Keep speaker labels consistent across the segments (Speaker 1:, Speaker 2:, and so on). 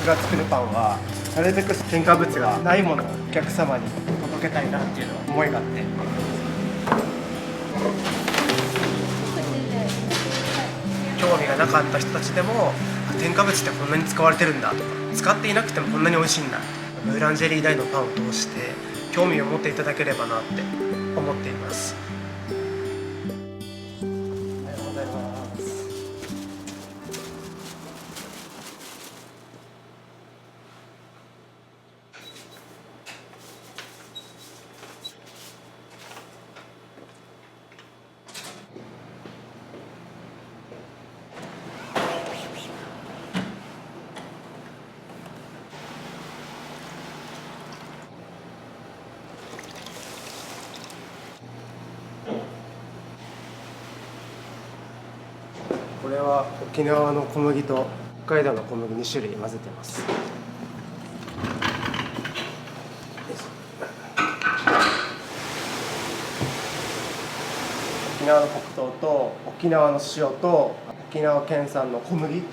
Speaker 1: が作るパンはなるべく添加物がないものをお客様に届けたいなっていうの思いがあって、興味がなかった人たちでも添加物ってこんなに使われてるんだとか、使っていなくてもこんなに美味しいんだ、ブーランジェリーダイのパンを通して興味を持っていただければなって思っています。ありがとうございます。これは沖縄の小麦と北海道の小麦2種類混ぜてます。沖縄の黒糖と沖縄の塩と沖縄県産の小麦、こ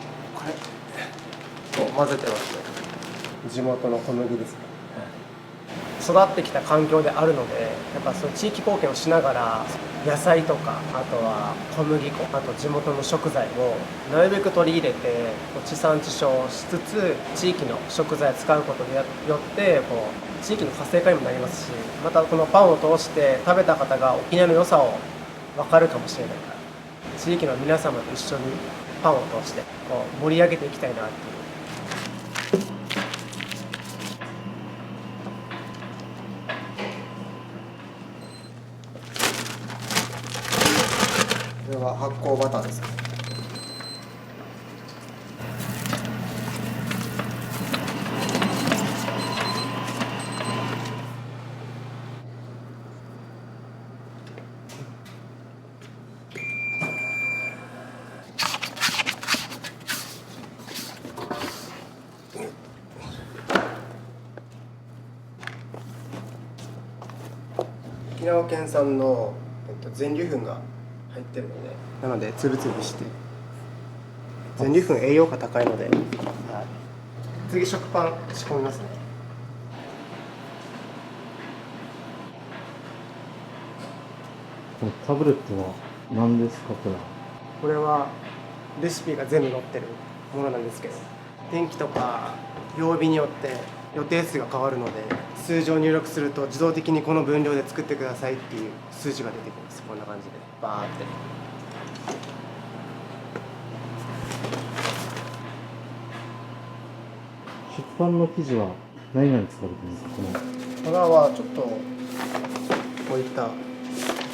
Speaker 1: れを混ぜてます。地元の小麦ですね。育ってきた環境であるので、やっぱその地域貢献をしながら野菜とか、あとは小麦粉、あと地元の食材をなるべく取り入れて地産地消しつつ、地域の食材を使うことによって地域の活性化にもなりますし、またこのパンを通して食べた方が沖縄の良さを分かるかもしれないから、地域の皆様と一緒にパンを通して盛り上げていきたいなっていう。これは発酵バターですね。沖縄県産の全粒粉が入ってるので、なのでつぶつぶして全粒粉栄養価高いので、次食パン仕込みますね。
Speaker 2: このタブレットは何ですか？
Speaker 1: これはレシピが全部載ってるものなんですけど、天気とか曜日によって予定数が変わるので、数字を入力すると自動的にこの分量で作ってくださいっていう数字が出てきます。こんな感じでバーって。
Speaker 2: 食パンの生地は何々使われてるんですか？
Speaker 1: 粉はちょっとこういった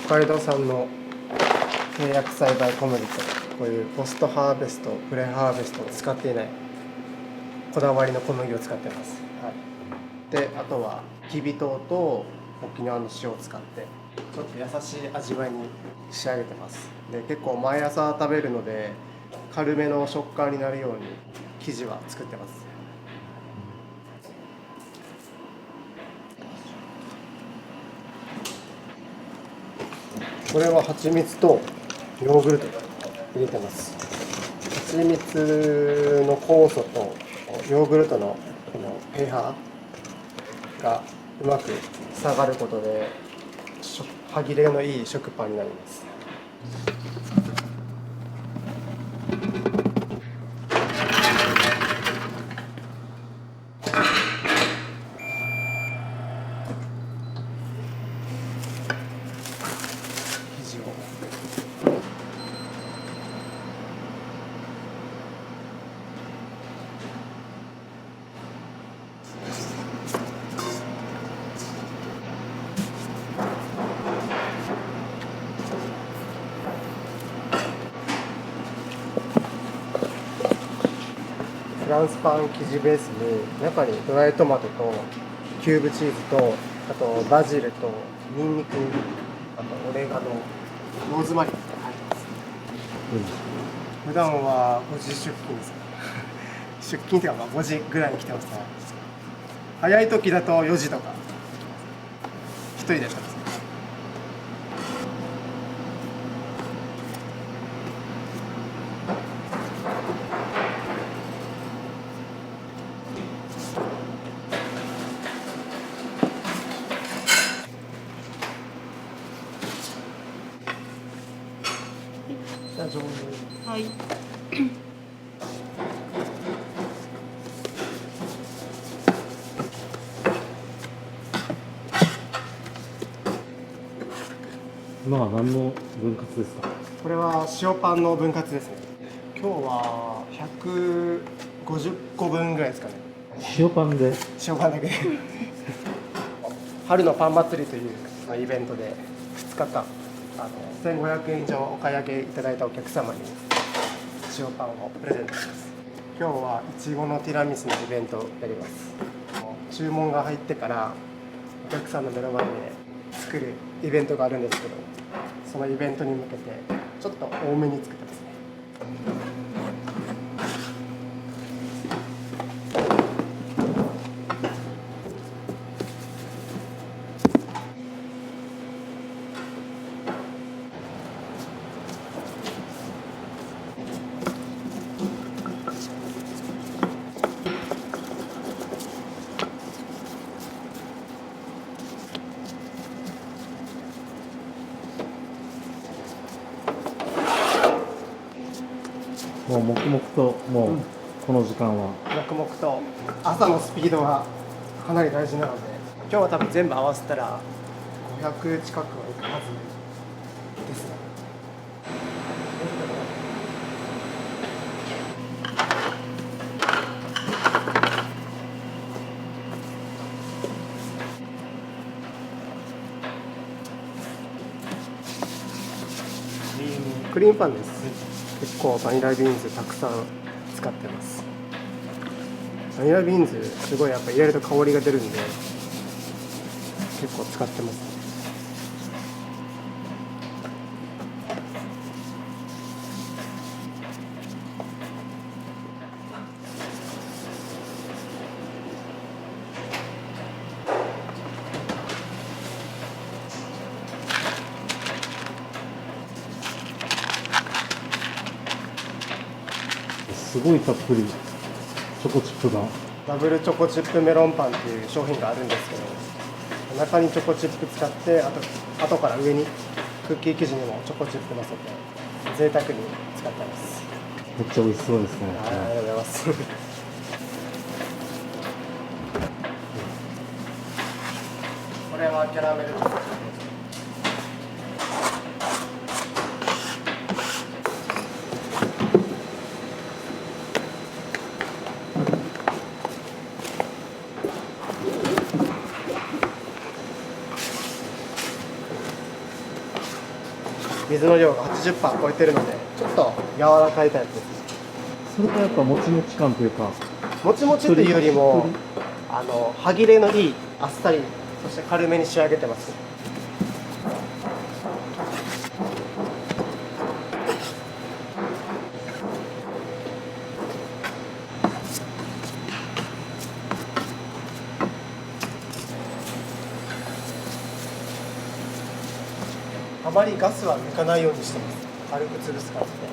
Speaker 1: 北海道産の契約栽培小麦と、こういうポストハーベスト、プレハーベストを使っていないこだわりの小麦を使ってます。はい、であとはきび糖と沖縄の塩を使ってちょっと優しい味わいに仕上げてます。で結構毎朝食べるので軽めの食感になるように生地は作ってます。これは蜂蜜とヨーグルト入れてます。蜂蜜の酵素とヨーグルトのこのpHがうまく下がることで歯切れのいい食パンになります。生地をフランスパン生地ベースに中にドライトマトとキューブチーズと、あとバジルとニンニク、あとオレガノ、ローズマリーが入ってます。普段は5時出勤です。出勤っていうか5時ぐらいに来てますね。早い時だと4時とか一人でやってます。上に。
Speaker 3: はい。
Speaker 2: 今は何の分割ですか？
Speaker 1: これは塩パンの分割ですね。今日は150個分ぐらいですかね。
Speaker 2: 塩パンで。
Speaker 1: 塩パンだけで春のパン祭りというイベントで2日間1500円以上お買い上げいただいたお客様に塩パンをプレゼントします。今日はいちごのティラミスのイベントをやります。注文が入ってからお客さんの目の前で作るイベントがあるんですけど、そのイベントに向けてちょっと多めに作ってますね。
Speaker 2: もう黙々と、もうこの時間は。
Speaker 1: 黙々と朝のスピードがかなり大事なので、今日は多分全部合わせたら500近くはいくはずですね。クリームパンです。結構バニラビーンズたくさん使ってます。バニラビーンズすごいやっぱ入れると香りが出るんで結構使ってます。
Speaker 2: すごいたっぷりチョコチップが。
Speaker 1: ダブルチョコチップメロンパンっていう商品があるんですけど、中にチョコチップ使って、後から上にクッキー生地にもチョコチップ乗せて贅沢に使ってます。
Speaker 2: めっちゃ美味しそうですね。
Speaker 1: ありがとうございます。これはキャラメルチョコチップです。水の量が 80% 超えてるのでちょっと柔らかいタイプです。
Speaker 2: それがやっぱもちもち感というか、
Speaker 1: もちもちというよりも歯切れのいいあっさり、そして軽めに仕上げてます。あまりガスは抜かないようにしてます。軽く潰す感じで。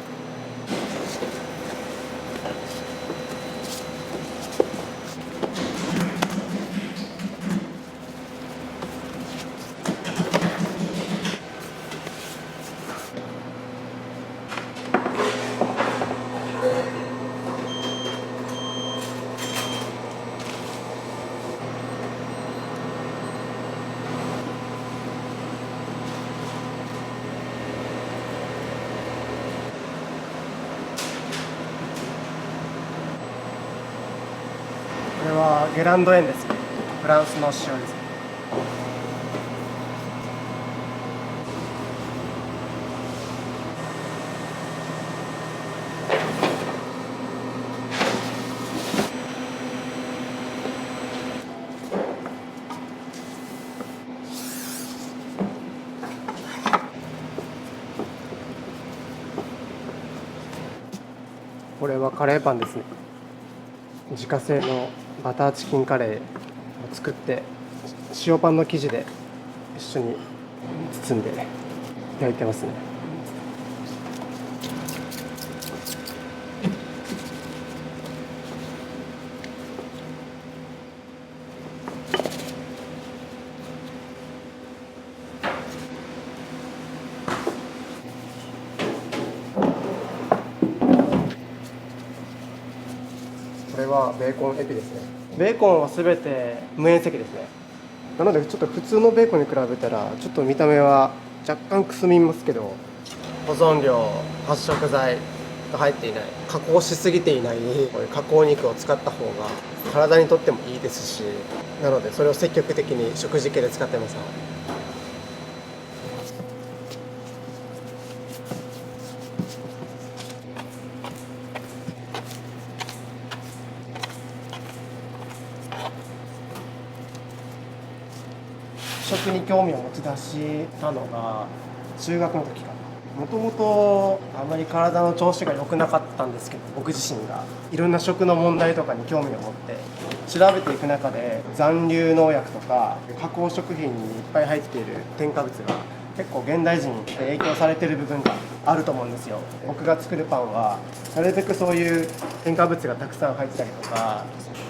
Speaker 1: これはゲランドエンですね。フランスの塩ですね。これはカレーパンですね。自家製のバターチキンカレーを作って塩パンの生地で一緒に包んで焼いてますね。れはベーコンエピですね。ベーコンは全て無塩石ですね。なのでちょっと普通のベーコンに比べたらちょっと見た目は若干くすみますけど、保存料、発色剤が入っていない、加工しすぎていない、こういう加工肉を使った方が体にとってもいいですし、なのでそれを積極的に食事系で使ってます。食に興味を持ち出したのが中学の時かな。もともとあまり体の調子が良くなかったんですけど、僕自身がいろんな食の問題とかに興味を持って調べていく中で、残留農薬とか加工食品にいっぱい入っている添加物が結構現代人に影響されている部分があると思うんですよ。僕が作るパンはなるべくそういう添加物がたくさん入ってたりとか、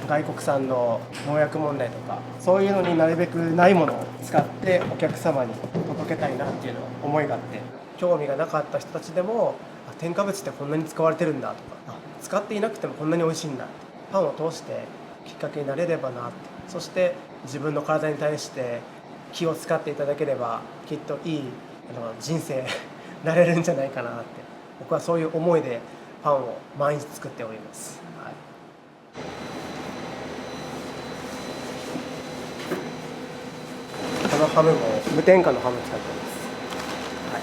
Speaker 1: 外国産の農薬問題とか、そういうのになるべくないものを使ってお客様に届けたいなっていうの思いがあって、興味がなかった人たちでも添加物ってこんなに使われてるんだとか、使っていなくてもこんなに美味しいんだ、パンを通してきっかけになれればなって、そして自分の体に対して気を使っていただければきっといい人生なれるんじゃないかなって、僕はそういう思いでパンを毎日作っております。はい、このハムも無添加のハム使ってます。はい、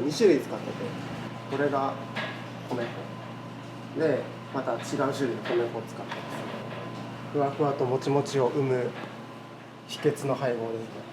Speaker 1: 2種類使ってて、これが米粉で、また違う種類の米粉を使ってます。ふわふわともちもちを生む秘訣の配合ですね。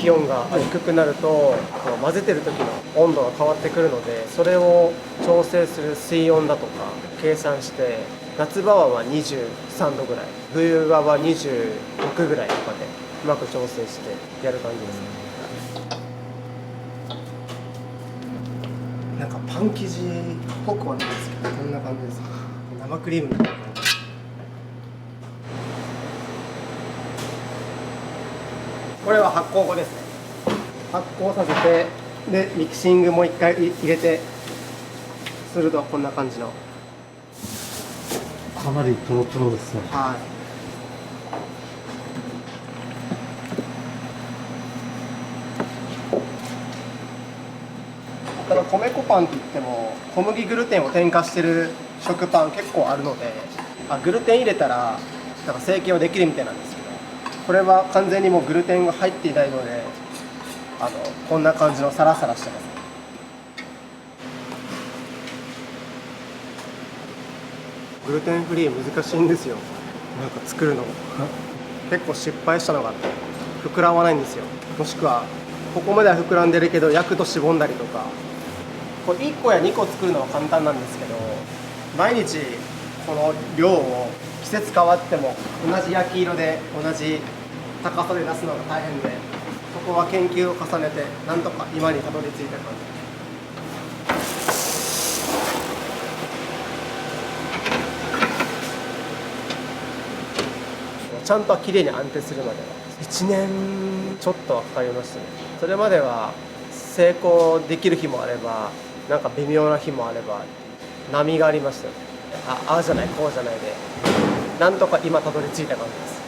Speaker 1: 気温が低くなると混ぜてる時の温度が変わってくるので、それを調整する水温だとか計算して、夏場は23度ぐらい、冬場は26ぐらいとかでうまく調整してやる感じですね。なんかパン生地っぽくはないですけど、こんな感じです。生クリームみたいな感じ。これは発酵後ですね。発酵させて、でミキシングもう一回入れてするとこんな感じの。
Speaker 2: かなりトロトロですね。
Speaker 1: はい。ただ米粉パンって言っても小麦グルテンを添加してる食パン結構あるので、グルテン入れたらなんか成形はできるみたいなんですけど、これは完全にもうグルテンが入っていないので、こんな感じのサラサラしてます。グルテンフリー難しいんですよ。なんか作るの結構失敗したのがあって、膨らまないんですよ。もしくはここまでは膨らんでるけど焼くとしぼんだりとか。これ1個や2個作るのは簡単なんですけど、毎日この量を季節変わっても同じ焼き色で同じ高さで出すのが大変で、そこは研究を重ねてなんとか今にたどり着いた感じ。ちゃんと綺麗に安定するまでは1年ちょっとはかかりましたね。それまでは成功できる日もあれば、なんか微妙な日もあれば、波がありましたよね。ああじゃないこうじゃないで、なんとか今たどり着いた感じです。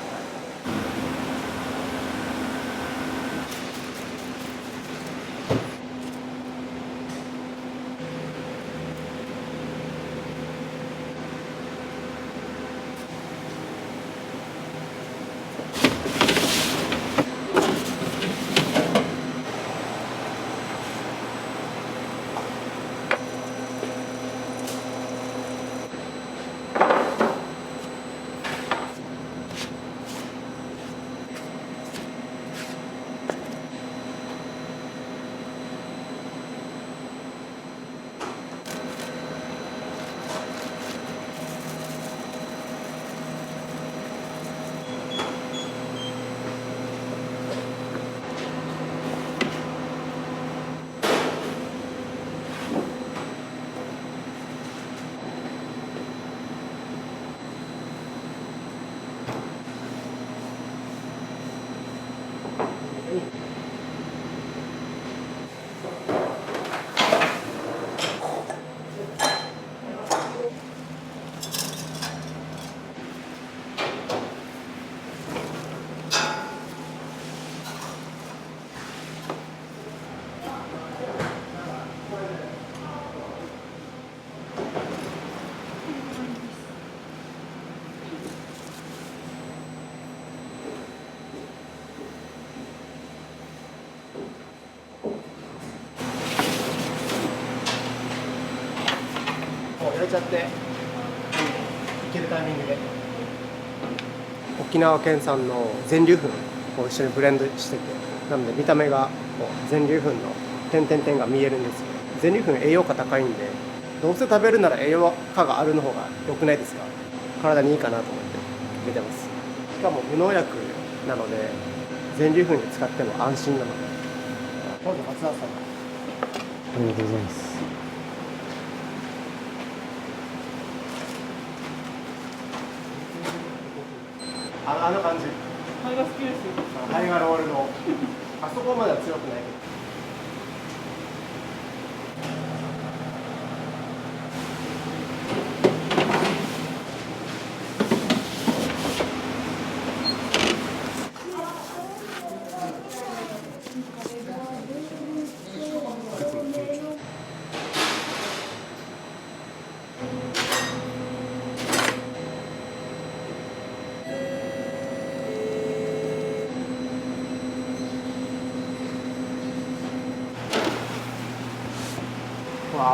Speaker 1: 入れちゃって、いけるタイミングで。沖縄県産の全粒粉を一緒にブレンドしてて、なので見た目がこう全粒粉の点々々が見えるんですよ。全粒粉栄養価高いんで、どうせ食べるなら栄養価があるの方が良くないですか。体にいいかなと思って入れてます。しかも無農薬なので全粒粉に使っても安心なので。どうぞ松田さん。
Speaker 2: ありがとうございます。
Speaker 1: あの感じ。
Speaker 3: 肺が好きです。
Speaker 1: 肺がロールの。あそこまでは強くないけど。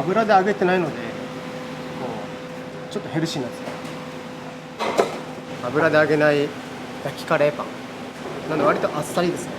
Speaker 1: 油で揚げてないので、こうちょっとヘルシーなんですよ。油で揚げない焼きカレーパンなので割とあっさりですね。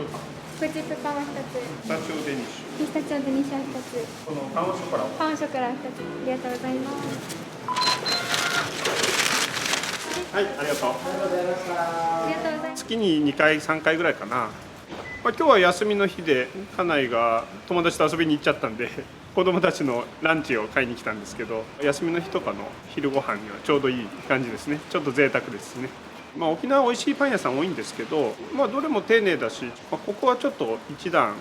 Speaker 3: プチプパン1つ、
Speaker 4: ピスタチオデニッシ
Speaker 3: ピスタチオデニッシュ1つ、
Speaker 4: ュ。このパンショコラを。
Speaker 3: パンショコラ2つ、ありがとうございます。
Speaker 4: はい、ありがとう。
Speaker 3: ありがとうございます。
Speaker 4: 月に2回3回ぐらいかな。今日は休みの日で家内が友達と遊びに行っちゃったんで子供たちのランチを買いに来たんですけど、休みの日とかの昼ご飯にはちょうどいい感じですね。ちょっと贅沢ですね。沖縄美味しいパン屋さん多いんですけど、どれも丁寧だし、ここはちょっと一段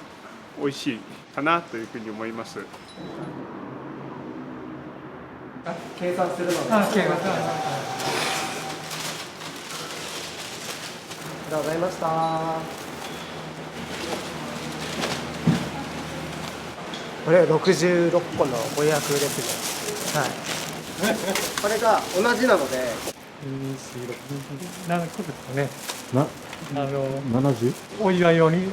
Speaker 4: 美味しいかなというふうに思います。
Speaker 1: 計算するので。
Speaker 5: あり
Speaker 1: がとうございました。これ66個のご予約ですね。はい。これが同じなので。
Speaker 5: 何個ですかね。
Speaker 2: 70？
Speaker 5: お祝い用に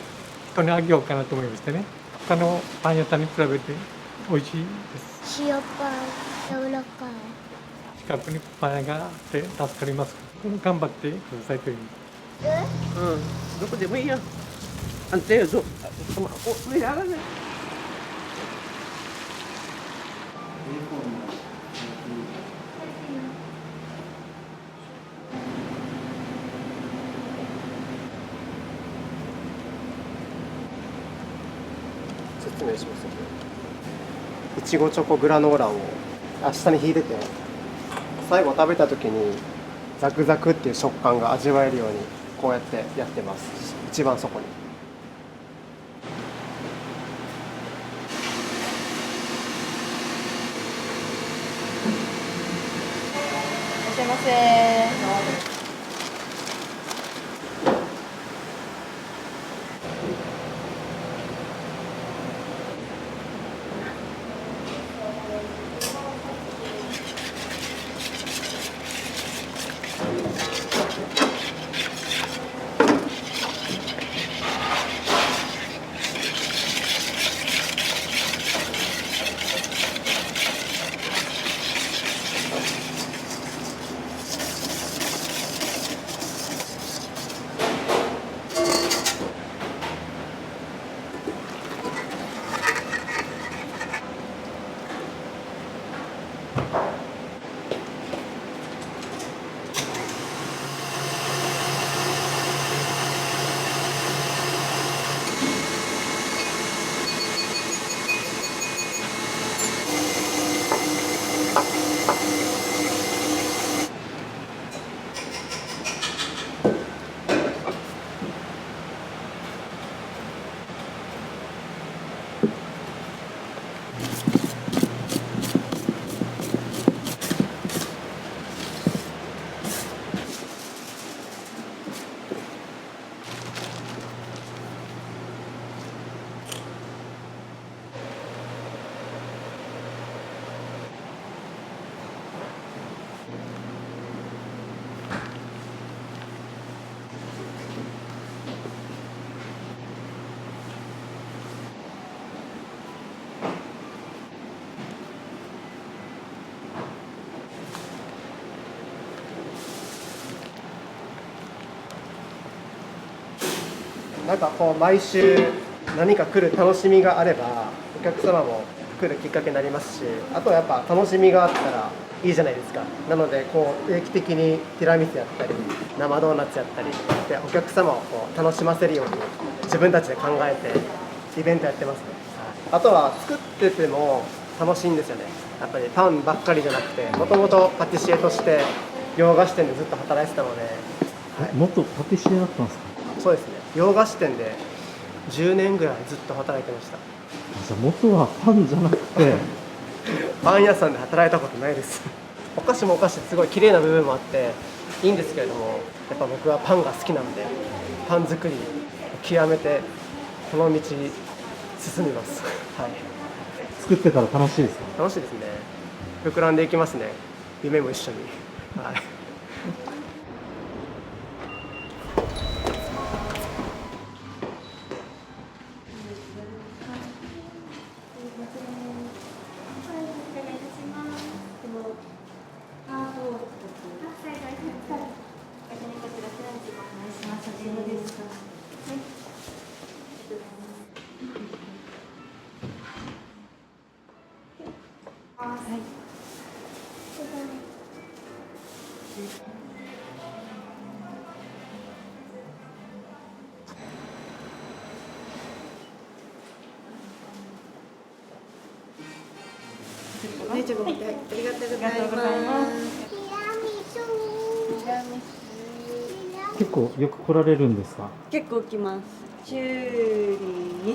Speaker 5: 人にあげようかなと思いましてね。他のパン屋さんに比べて美味しいです。
Speaker 6: 塩パン柔らかい。
Speaker 5: 近くにパン屋があって助かります。頑張ってくださいという。
Speaker 7: どこでもいいよ。あんたよ、上がらない。
Speaker 1: 説明しますね。いちごチョコグラノーラを下に引いてて、最後食べた時にザクザクっていう食感が味わえるようにこうやってやってます。一番そこに。
Speaker 3: いらっしゃいませ。
Speaker 1: なんかこう毎週何か来る楽しみがあればお客様も来るきっかけになりますし、あとはやっぱ楽しみがあったらいいじゃないですか。なのでこう定期的にティラミスやったり生ドーナツやったりでお客様をこう楽しませるように自分たちで考えてイベントやってますね。あとは作ってても楽しいんですよね。やっぱりパンばっかりじゃなくて、もともとパティシエとして洋菓子店でずっと働いてたので、はい、
Speaker 2: 元パティシエだったんですか？
Speaker 1: そうですね。洋菓子店で10年ぐらいずっと働いてました。
Speaker 2: じゃあ元はパンじゃなくて
Speaker 1: パン屋さんで働いたことないですお菓子もお菓子ですごい綺麗な部分もあっていいんですけれども、やっぱ僕はパンが好きなのでパン作り極めてこの道に進みますはい、
Speaker 2: 作ってたら楽しいですか？
Speaker 1: 楽しいですね。膨らんでいきますね。夢も一緒に、はい。
Speaker 3: ます。
Speaker 7: 姉ちゃんが持って、はい、ありがとうござい
Speaker 3: ありがとうござい
Speaker 7: ま。
Speaker 3: ます
Speaker 2: 結構よく来られるんですか？
Speaker 7: 結構来ます。週に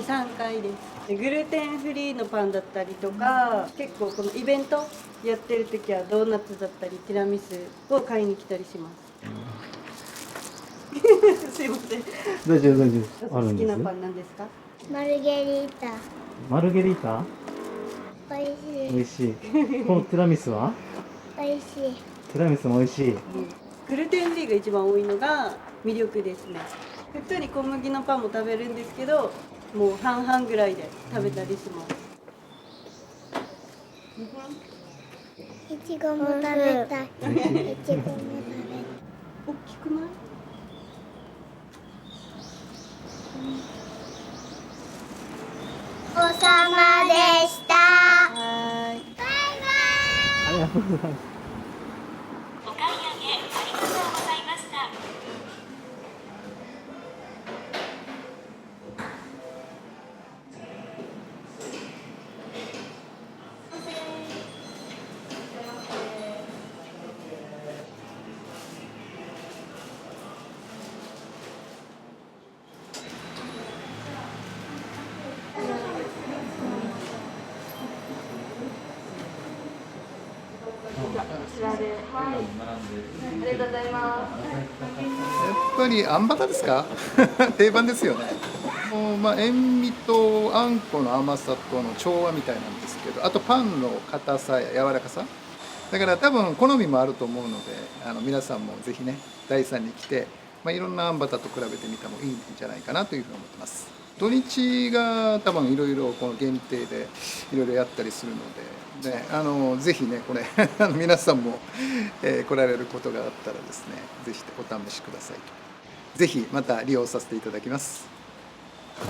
Speaker 7: 2、3回です。でグルテンフリーのパンだったりとか、結構このイベントやってる時はドーナツだったりティラミスを買いに来たりします。すいません。
Speaker 2: 大丈夫大丈夫。ある
Speaker 7: 好
Speaker 2: んですね。
Speaker 7: きなパンなんですか？
Speaker 6: マルゲリータ
Speaker 2: マルゲリータ？
Speaker 6: 美味しい
Speaker 2: 美味しい。このティラミスは？
Speaker 6: 美味しい
Speaker 2: ティラミスも美味しい。
Speaker 7: グルテンフリーが一番多いのが魅力ですね。普通に小麦のパンも食べるんですけど、もう半々ぐらいで食べたりします。
Speaker 6: いちごも食べたいいちごも食べたい
Speaker 7: 大きくない？
Speaker 6: おさまでした
Speaker 7: はーい。
Speaker 2: ありがとうございます。
Speaker 3: こちらで、はい。ありがとうございます。
Speaker 8: やっぱりあんバタですか定番ですよね。もうまあ塩味とあんこの甘さとの調和みたいなんですけど、あとパンの硬さや柔らかさだから多分好みもあると思うので、皆さんもぜひね第3に来て、いろんなあんバタと比べてみてもいいんじゃないかなというふうに思ってます。土日が多分いろいろこの限定でいろいろやったりするので、ぜひねこれ皆さんも、来られることがあったらですね、ぜひお試しください。ぜひまた利用させていただきます。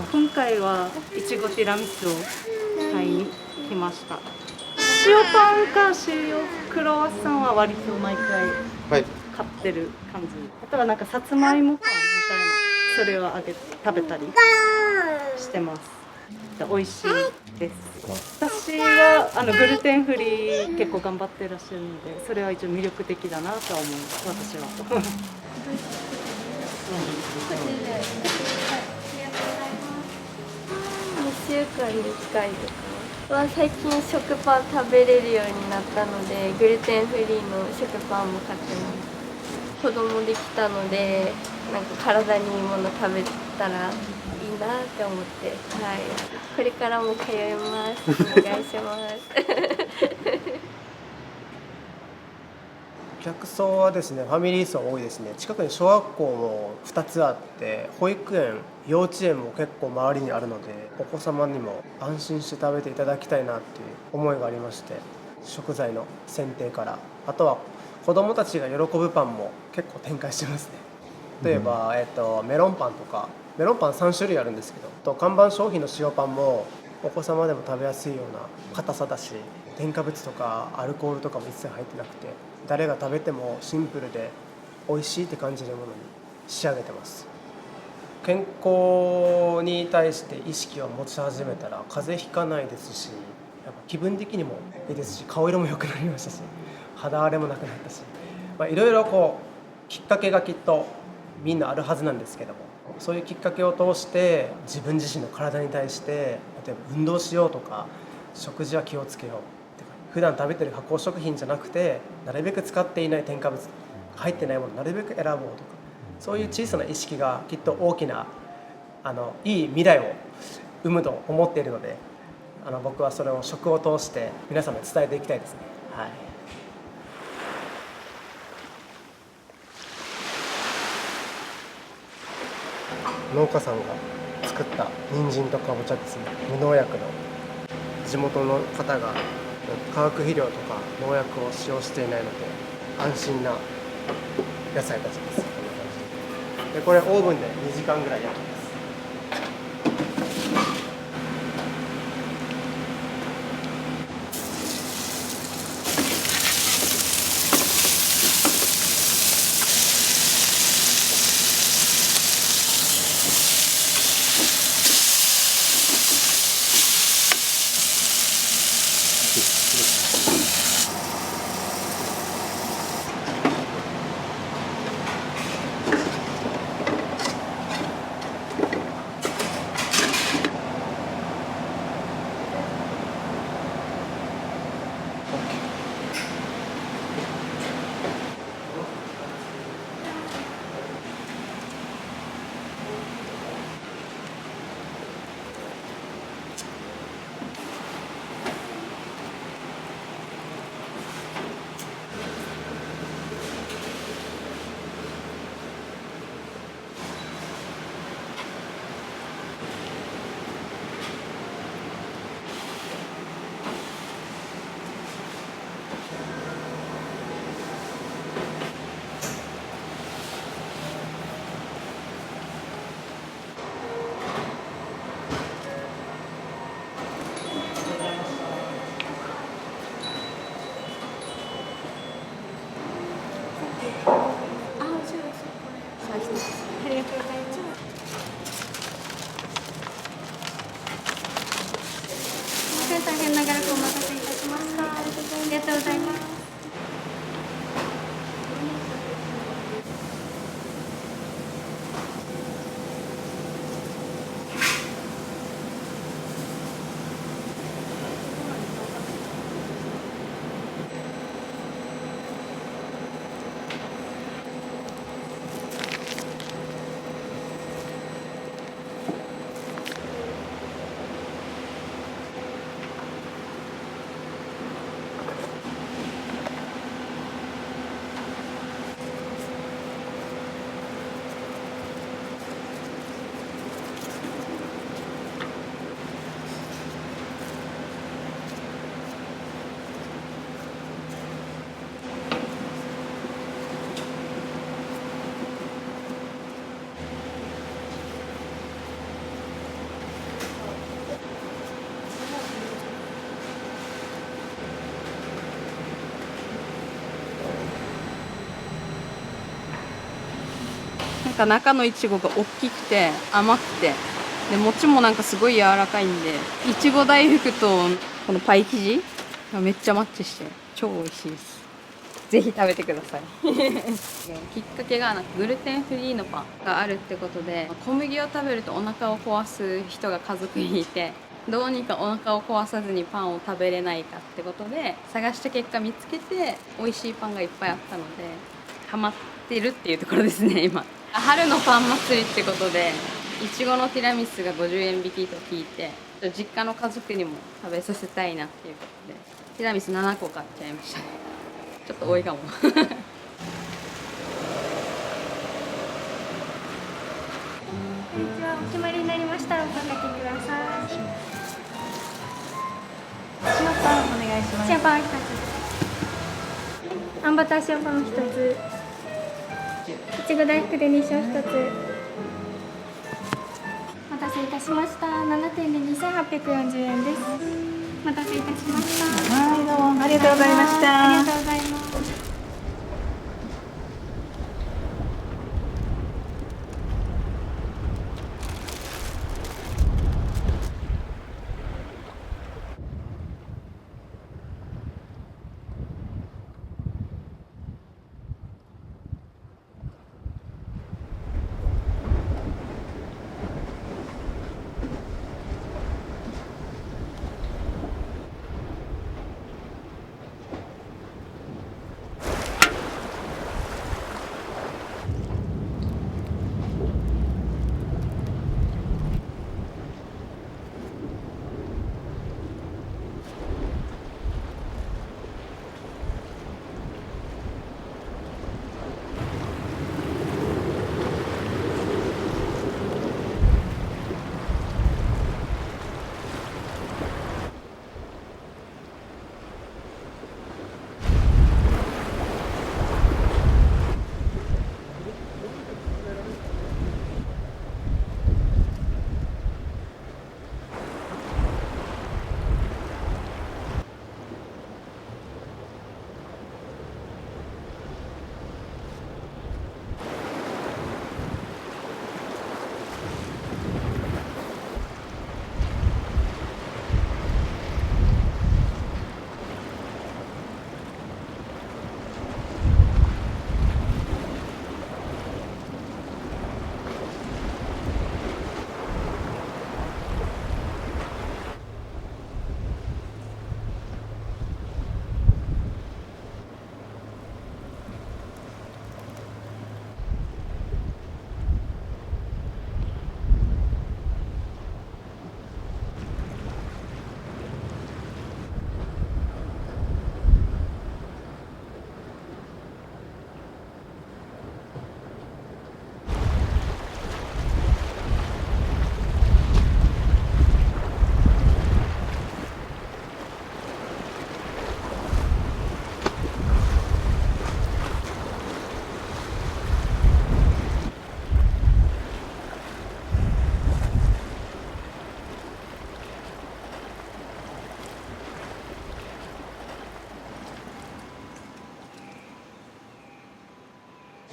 Speaker 9: 今回はいちごティラミスを買いに来ました。塩パンか塩クロワッサンは割と毎回買ってる感じ。あとはなんかさつまいもパンみたいな、それを食べたりしてます。美味しいです。私はグルテンフリー結構頑張ってらっしゃるので、それは一応魅力的だなとは思う。私は。
Speaker 6: 2週間に1回とかは最近食パン食べれるようになったのでグルテンフリーの食パンも買ってます。子供できたのでなんか体にいいもの食べたらいいなって思って、はい、これからも通います。お願いします
Speaker 1: 客層はですねファミリー層多いですね。近くに小学校も2つあって保育園幼稚園も結構周りにあるので、お子様にも安心して食べていただきたいなっていう思いがありまして、食材の選定からあとは子どもたちが喜ぶパンも結構展開してますね。例えば、メロンパンとかメロンパン3種類あるんですけど、看板商品の塩パンもお子様でも食べやすいような硬さだし、添加物とかアルコールとかも一切入ってなくて、誰が食べてもシンプルで美味しいって感じるものに仕上げてます。健康に対して意識を持ち始めたら風邪ひかないですし、やっぱ気分的にもいいですし、顔色も良くなりましたし、肌荒れもなくなったし、いろいろこうきっかけがきっとみんなあるはずなんですけども、そういうきっかけを通して自分自身の体に対して例えば運動しようとか食事は気をつけようってか、普段食べてる加工食品じゃなくてなるべく使っていない添加物入ってないものなるべく選ぼうとか、そういう小さな意識がきっと大きないい未来を生むと思っているので、僕はそれを食を通して皆様に伝えていきたいですね。はい。農家さんが作った人参とかぼちゃですね、無農薬の地元の方が化学肥料とか農薬を使用していないので安心な野菜たちです。こんな感じで、これオーブンで2時間ぐらい焼きます。
Speaker 6: させてください。ありがとうございます。大変長らくお待たせいたしました。ありがとうございます。
Speaker 3: なんか中のいちごが大きくて甘くて、で餅もなんかすごい柔らかいんで、いちご大福とこのパイ生地がめっちゃマッチして超美味しいです。ぜひ食べてください。きっかけがなんかグルテンフリーのパンがあるってことで、小麦を食べるとお腹を壊す人が家族にいて、どうにかお腹を壊さずにパンを食べれないかってことで探した結果見つけて、美味しいパンがいっぱいあったのでハマってるっていうところですね今。春のパン祭りってことでいちごのティラミスが50円引きと聞いて、実家の家族にも食べさせたいなっていうことでティラミス7個買っちゃいましたね。ちょっと多いかも。
Speaker 6: こんにちは、お決まりになりましたらおかけください。
Speaker 9: 塩パンお願いします。
Speaker 6: 塩パン1つ、あんバター塩パン1つ、いちご大福で2升1つ。お待たせいたしました。7点で2840円です。お待たせいたしました。
Speaker 9: はい、どうもありがとうございました。
Speaker 6: ありがとうございます。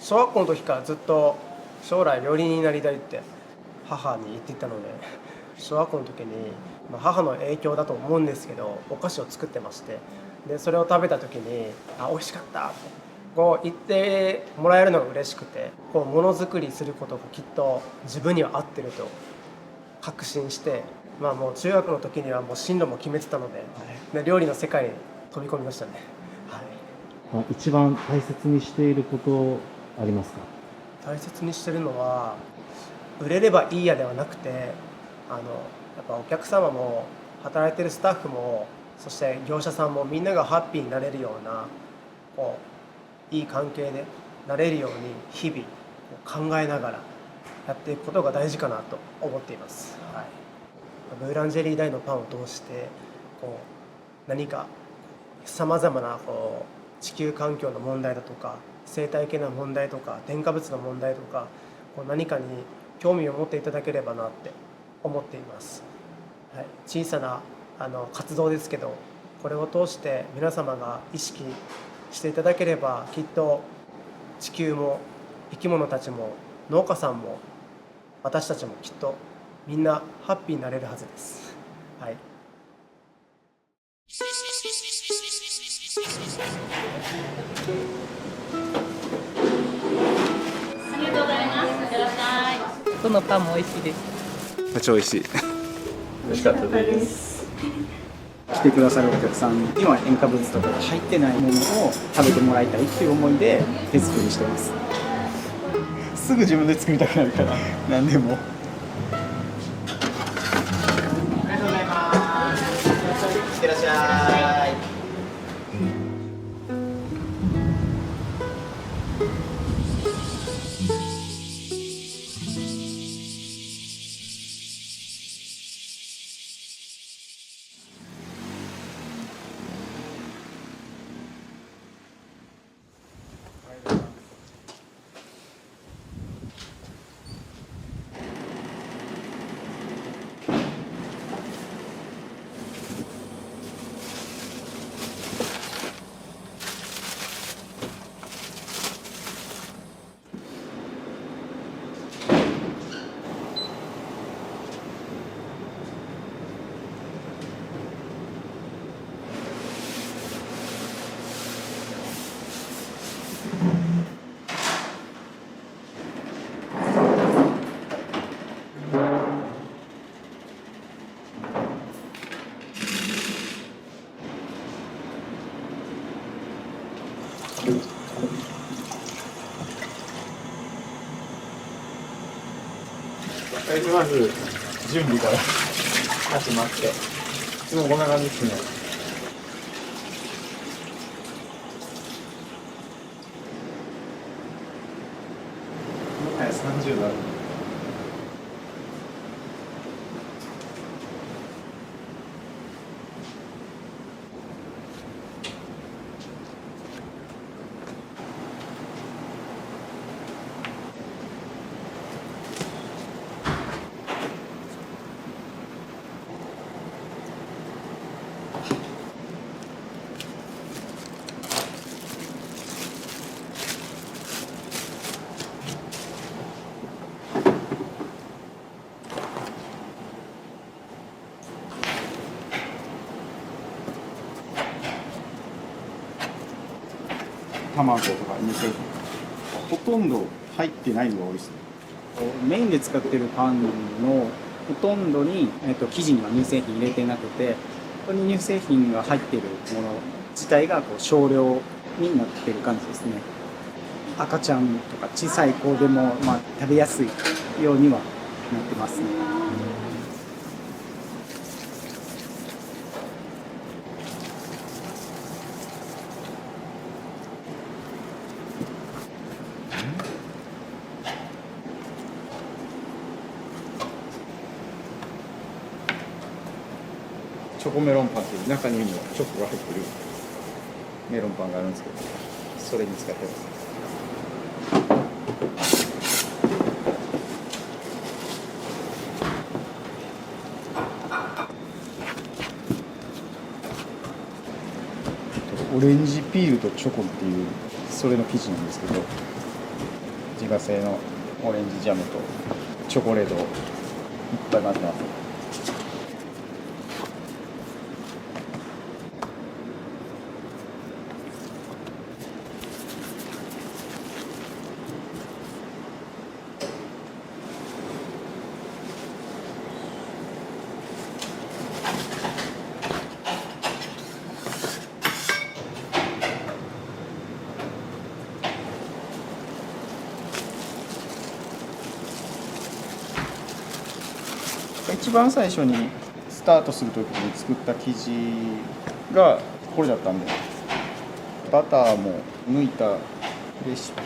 Speaker 1: 小学校の時からずっと将来料理人になりたいって母に言っていたので、小学校の時に、母の影響だと思うんですけど、お菓子を作ってまして、でそれを食べた時に美味しかったってこう言ってもらえるのが嬉しくて、こうものづくりすることがきっと自分には合ってると確信して、もう中学の時にはもう進路も決めてたので、料理の世界に飛び込みましたね。
Speaker 2: 一番大切にしていることありますか？
Speaker 1: 大切にしてるのは、売れればいいやではなくて、やっぱお客様も働いてるスタッフも、そして業者さんもみんながハッピーになれるようなこういい関係でなれるように日々考えながらやっていくことが大事かなと思っています。ブーランジェリーダイのパンを通してこう何かさまざまなこう地球環境の問題だとか生態系の問題とか添加物の問題とかこう何かに興味を持っていただければなって思っています。小さな活動ですけど、これを通して皆様が意識していただければ、きっと地球も生き物たちも農家さんも私たちもきっとみんなハッピーになれるはずです。
Speaker 9: ありがとうございます。いってらっしゃい。どのパンも美味しいです。
Speaker 10: めっちゃ美味しい。
Speaker 11: 美味しかったです。来てくださるお客さんには塩化物とかが入ってないものを食べてもらいたいっていう思いで手作りしてます。すぐ自分で作りたくなるから何でも。
Speaker 12: ありがとうございます。いってらっしゃい。
Speaker 11: まず準備から始まって、いつもこんな感じですね。もはや30度ある。卵とか乳製品ほとんど入ってないのが多いですね。メインで使ってるパンのほとんどに、生地には乳製品入れてなくて、ここに乳製品が入ってるもの自体がこう少量になってる感じですね。赤ちゃんとか小さい子でも、食べやすいようにはなってますね。チョコメロンパンっていう中にもチョコが入ってるメロンパンがあるんですけど、それに使ってます。オレンジピールとチョコっていうそれの生地なんですけど、自家製のオレンジジャムとチョコレートをいっぱい混ぜます。一番最初にスタートするときに作った生地がこれだったんで、バターも抜いたレシピ、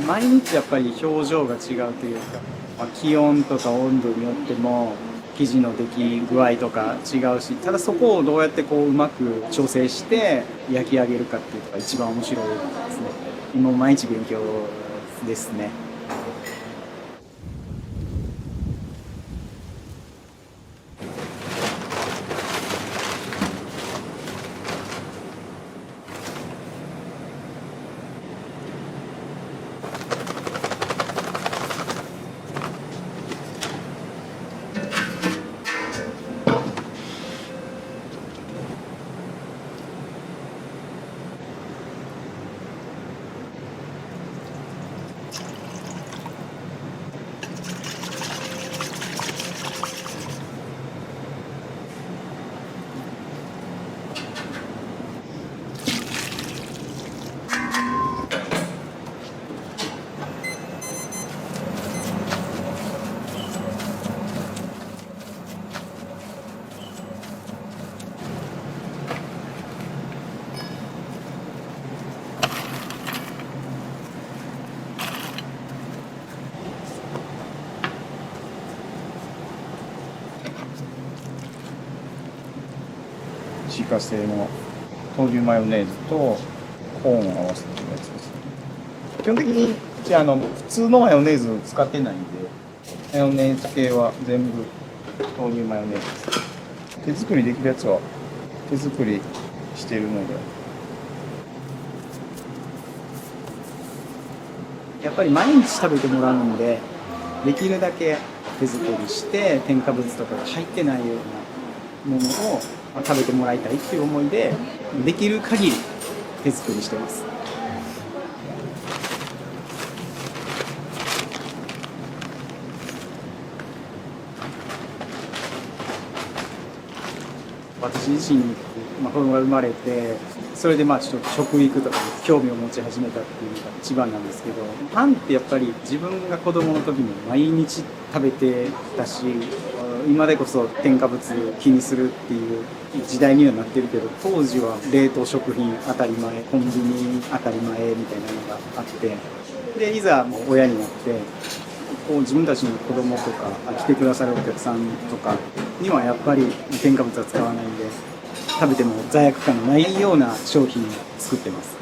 Speaker 11: 毎日やっぱり表情が違うというか、気温とか温度によっても生地の出来具合とか違うし、ただそこをどうやってこううまく調整して焼き上げるかっていうのが一番面白いですね。今毎日勉強ですね。自家製の豆乳マヨネーズとコーンを合わせてるやつです。基本的にうち普通のマヨネーズを使ってないんで、マヨネーズ系は全部豆乳マヨネーズです。手作りできるやつは手作りしてるので、やっぱり毎日食べてもらうんで、できるだけ手作りして添加物とかが入ってないようなものを食べてもらいたいっていう思いで、できる限り手作りしてます。私自身に子供が生まれて、それでちょっと食育とかに興味を持ち始めたっていうのが一番なんですけど、パンってやっぱり自分が子供の時も毎日食べてたし、今でこそ添加物気にするっていう時代にはなってるけど、当時は冷凍食品当たり前、コンビニ当たり前みたいなのがあって、でいざもう親になってこう自分たちの子供とか来てくださるお客さんとかにはやっぱり添加物は使わないんで、食べても罪悪感のないような商品を作ってます。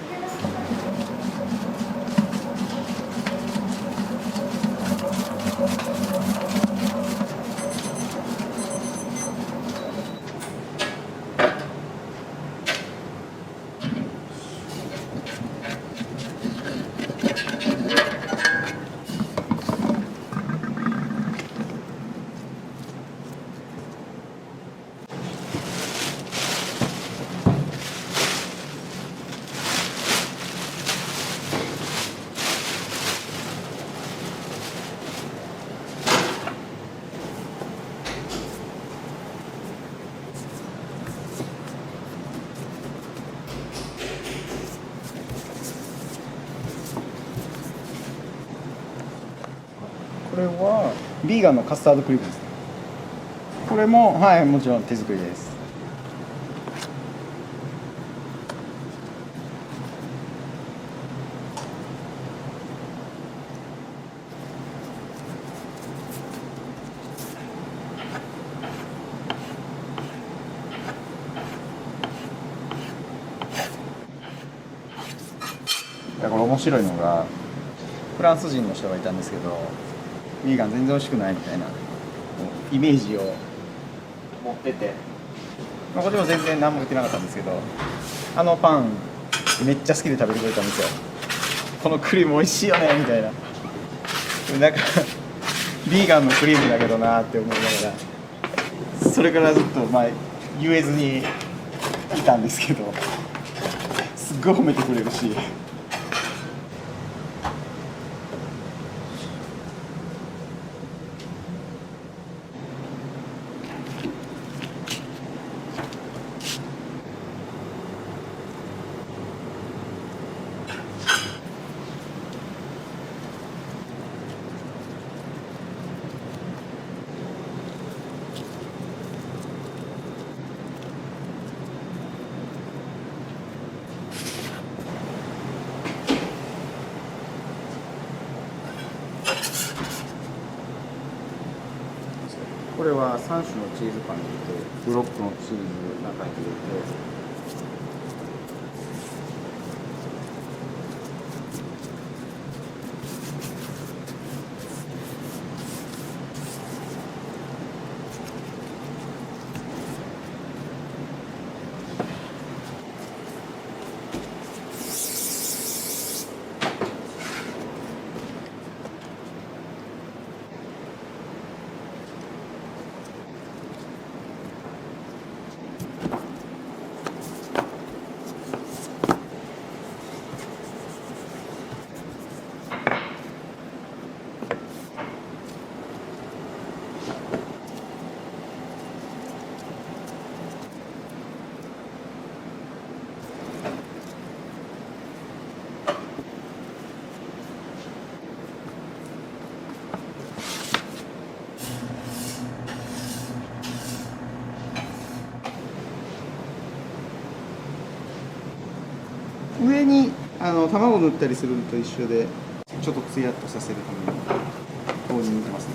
Speaker 11: これはビーガンのカスタードクリームです。これもはいもちろん手作りです。だから面白いのが、こフランス人の人がいたんですけど、ビーガン全然美味しくないみたいなイメージを持ってて、まあ、こっちも全然何も言ってなかったんですけど、あのパンめっちゃ好きで食べてくれたんですよ。このクリーム美味しいよねみたいな。なんかビーガンのクリームだけどなって思いながら、それからずっとまあ言えずにいたんですけど、すっごい褒めてくれるし。これは3種のチーズパンに入れて、ブロックのチーズの中に入れて、上に卵塗ったりするのと一緒で、ちょっとツヤっとさせるためにこう塗ってますね。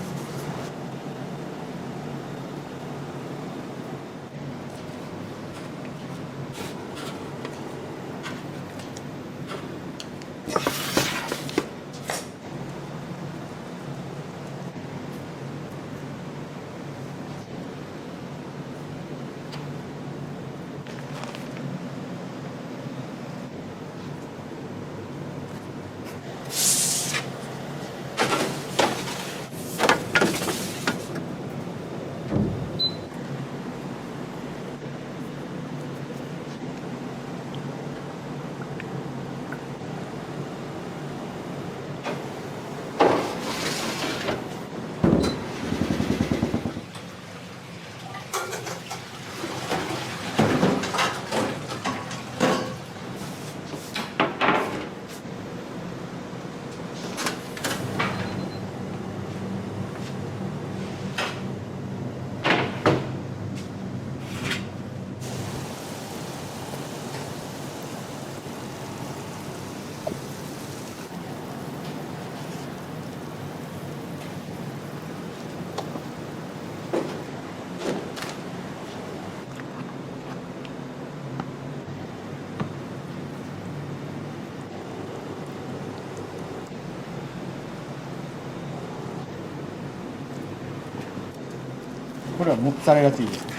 Speaker 11: これはモッツァレラチーズです。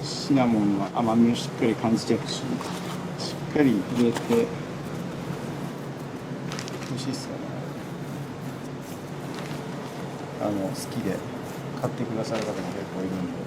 Speaker 11: シナモンの甘みをしっかり感じてほしい。しっかり入れて、美味しいっすよね。好きで買ってくださる方も結構いるんで。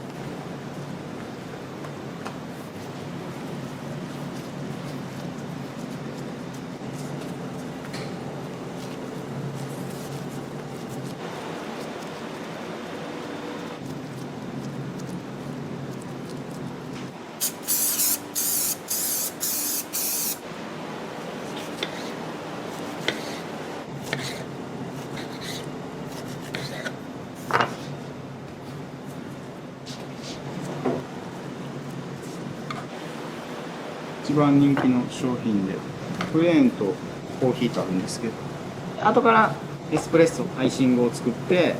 Speaker 11: 一番人気の商品で、プレーンとコーヒーとあるんですけど、後からエスプレッソアイシングを作って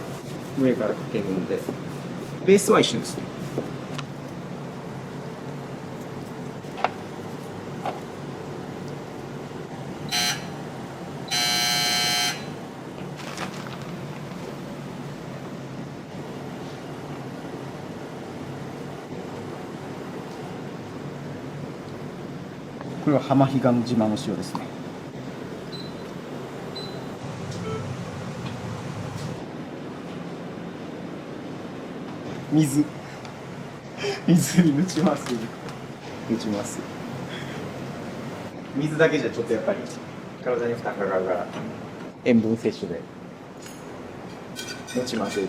Speaker 11: 上からかけるんで、ベースは一緒ですね。これは浜比嘉の島の塩ですね。水に打ちます。水だけじゃちょっとやっぱり体に負担かかるから塩分摂取で打ちます。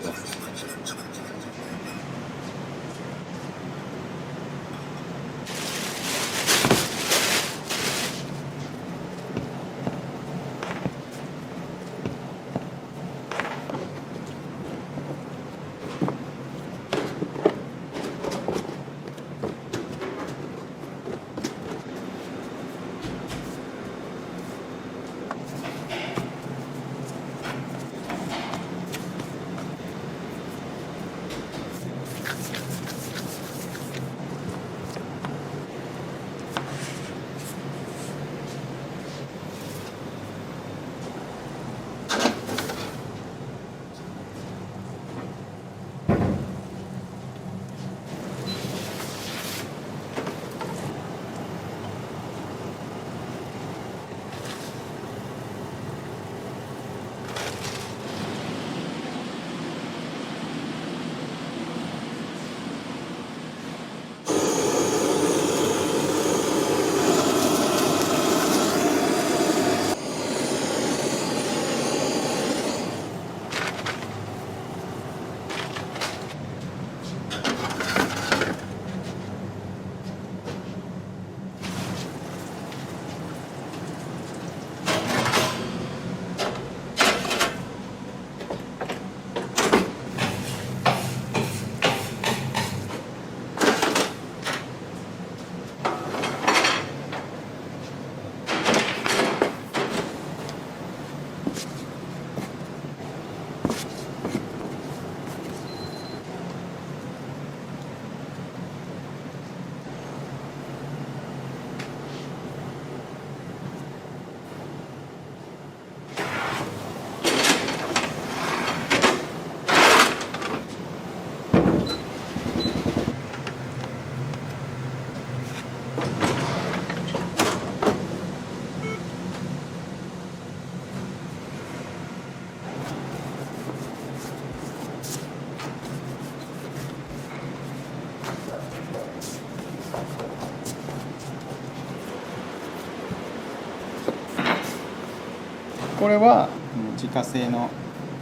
Speaker 11: これは自家製の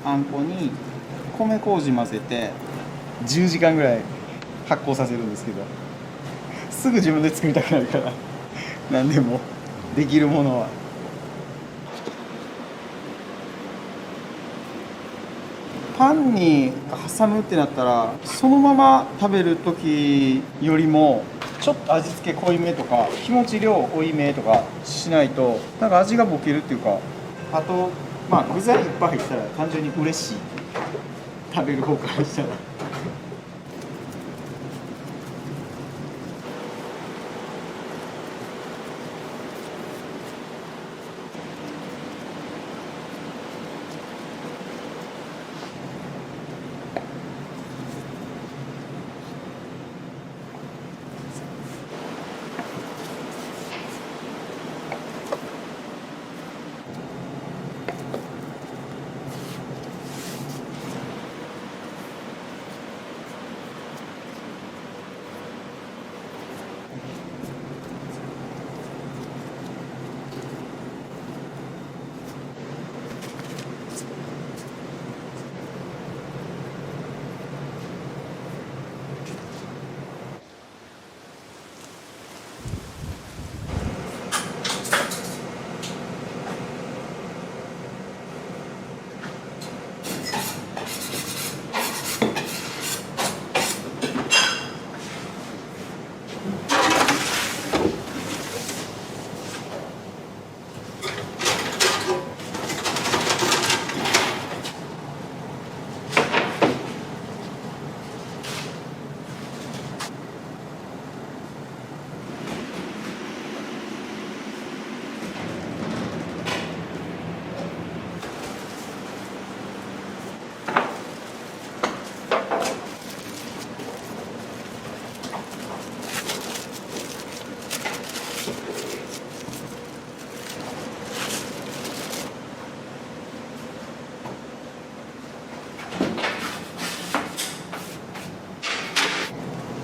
Speaker 11: あんこに米麹混ぜて10時間ぐらい発酵させるんですけど、すぐ自分で作りたくなるから何でもできるものは。パンに挟むってなったらそのまま食べる時よりもちょっと味付け濃いめとか気持ち量多いめとかしないとなんか味がボケるっていうか、あとまあ具材いっぱい入ったら単純に嬉しい、食べる方からしたら。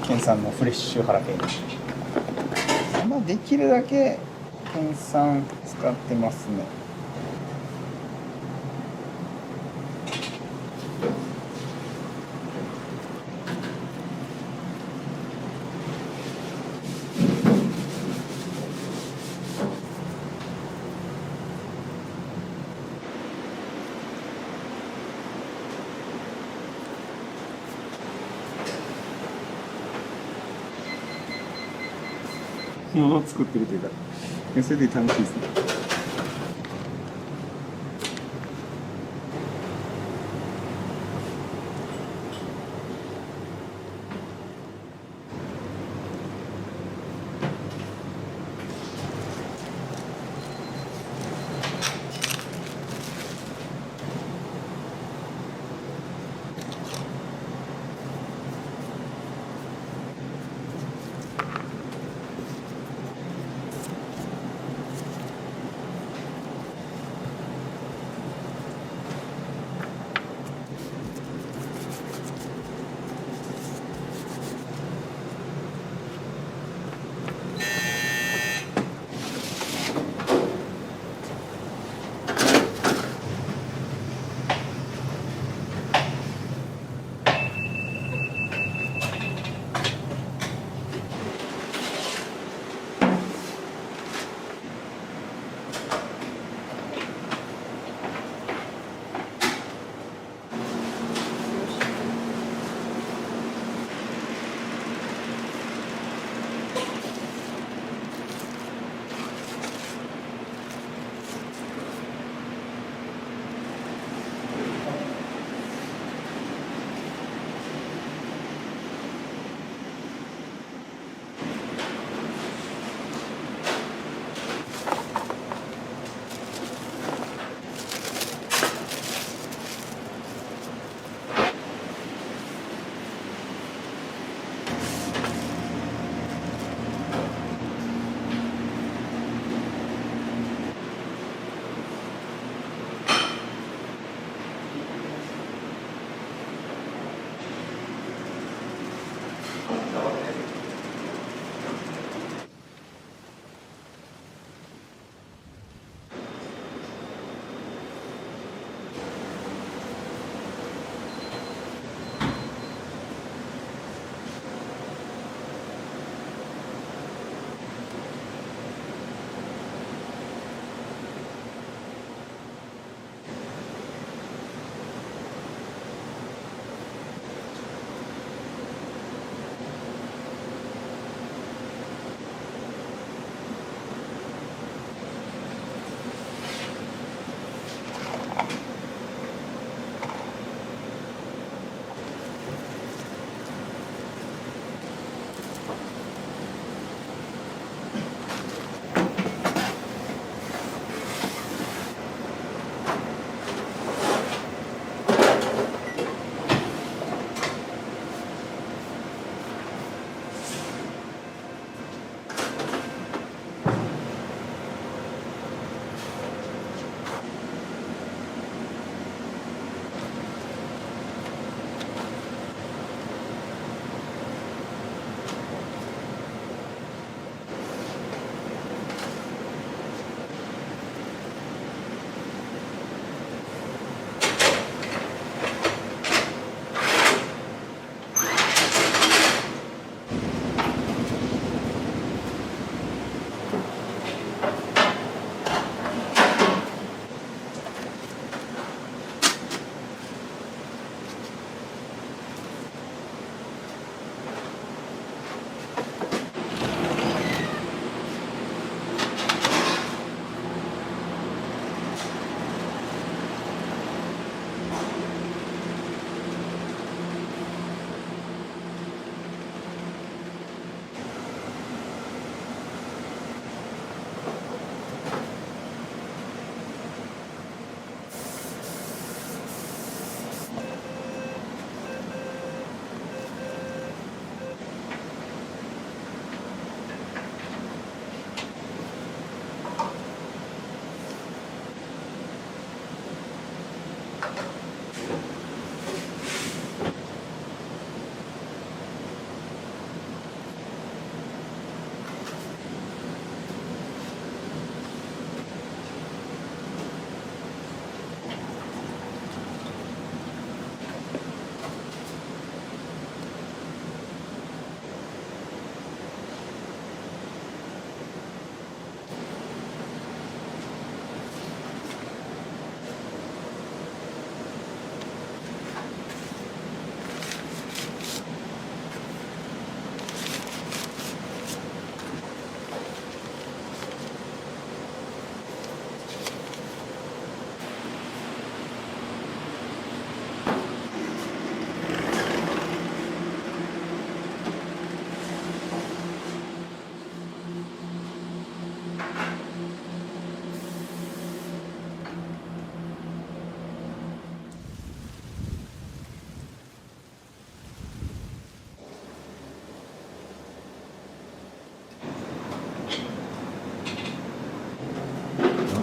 Speaker 11: 県産のフレッシュハラペーニョ。まあ、できるだけ県産使ってますね。ものを作ってるというか、それで楽しいですね。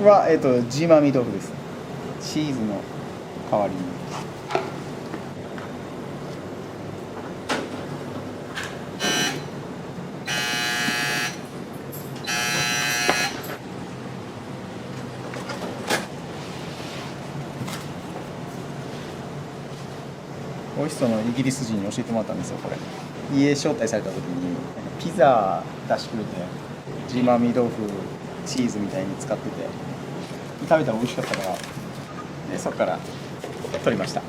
Speaker 11: は、ジーマーミ豆腐です。チーズの代わりに。オイストのイギリス人に教えてもらったんですよ、これ。家招待された時にピザ出してくれて、ジーマーミ豆腐チーズみたいに使ってて、食べたら美味しかったから、でそこから取りました。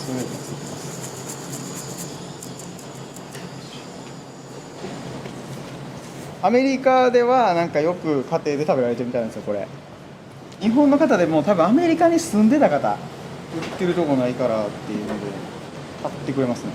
Speaker 1: スムーズに作ってます。
Speaker 11: アメリカではなんかよく家庭で食べられてるみたいなんですよこれ。日本の方でも多分アメリカに住んでた方、売ってるとこないからっていうので買ってくれますね。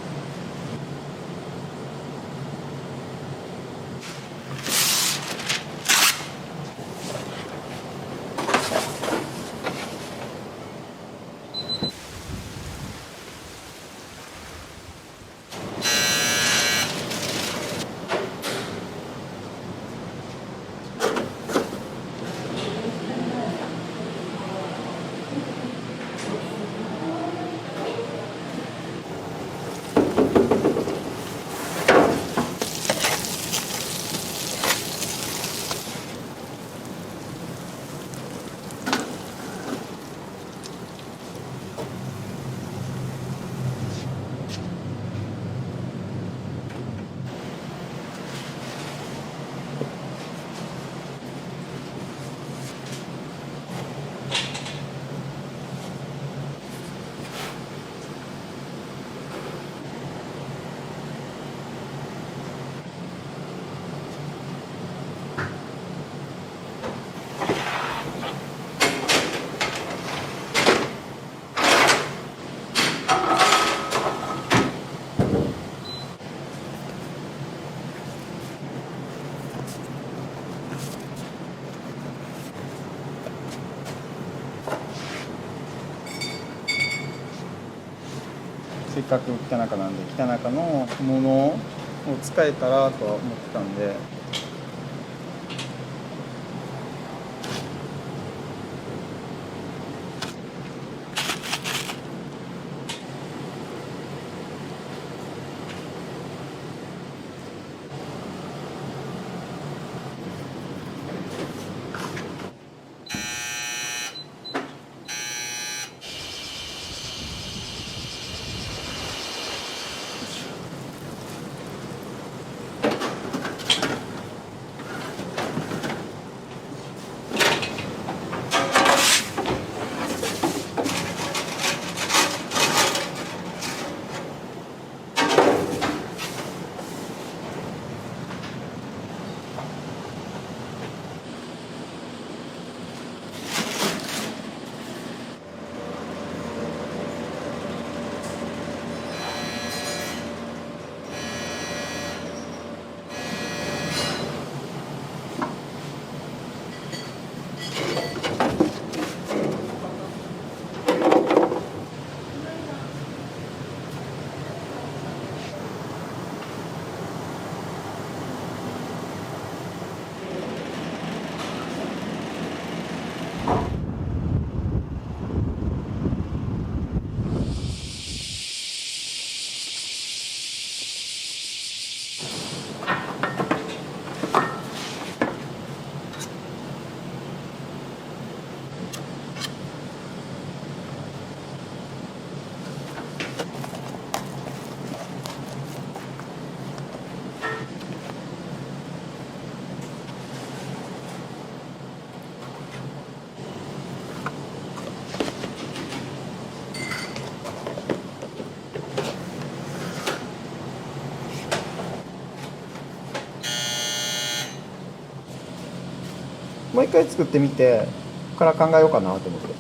Speaker 11: せっかく北中なんで北中の小物を使えたらとは思ってたんで。もう一回作ってみてから考えようかなと思って。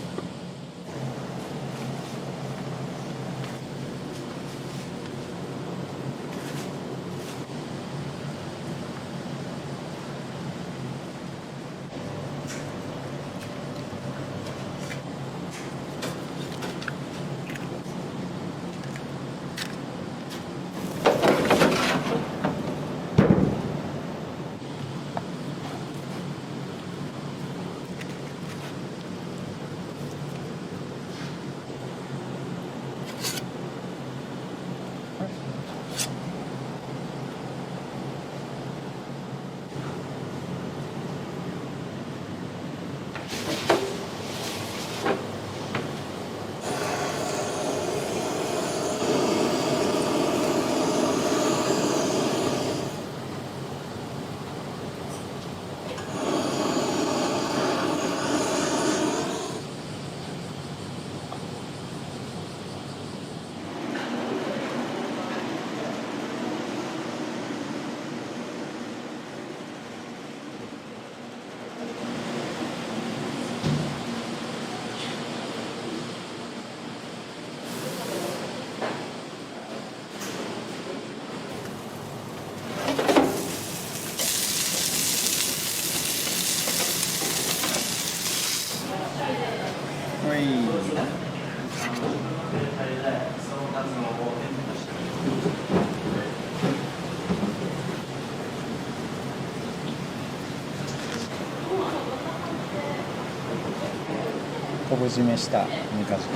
Speaker 11: 昆布締めしたメカジです。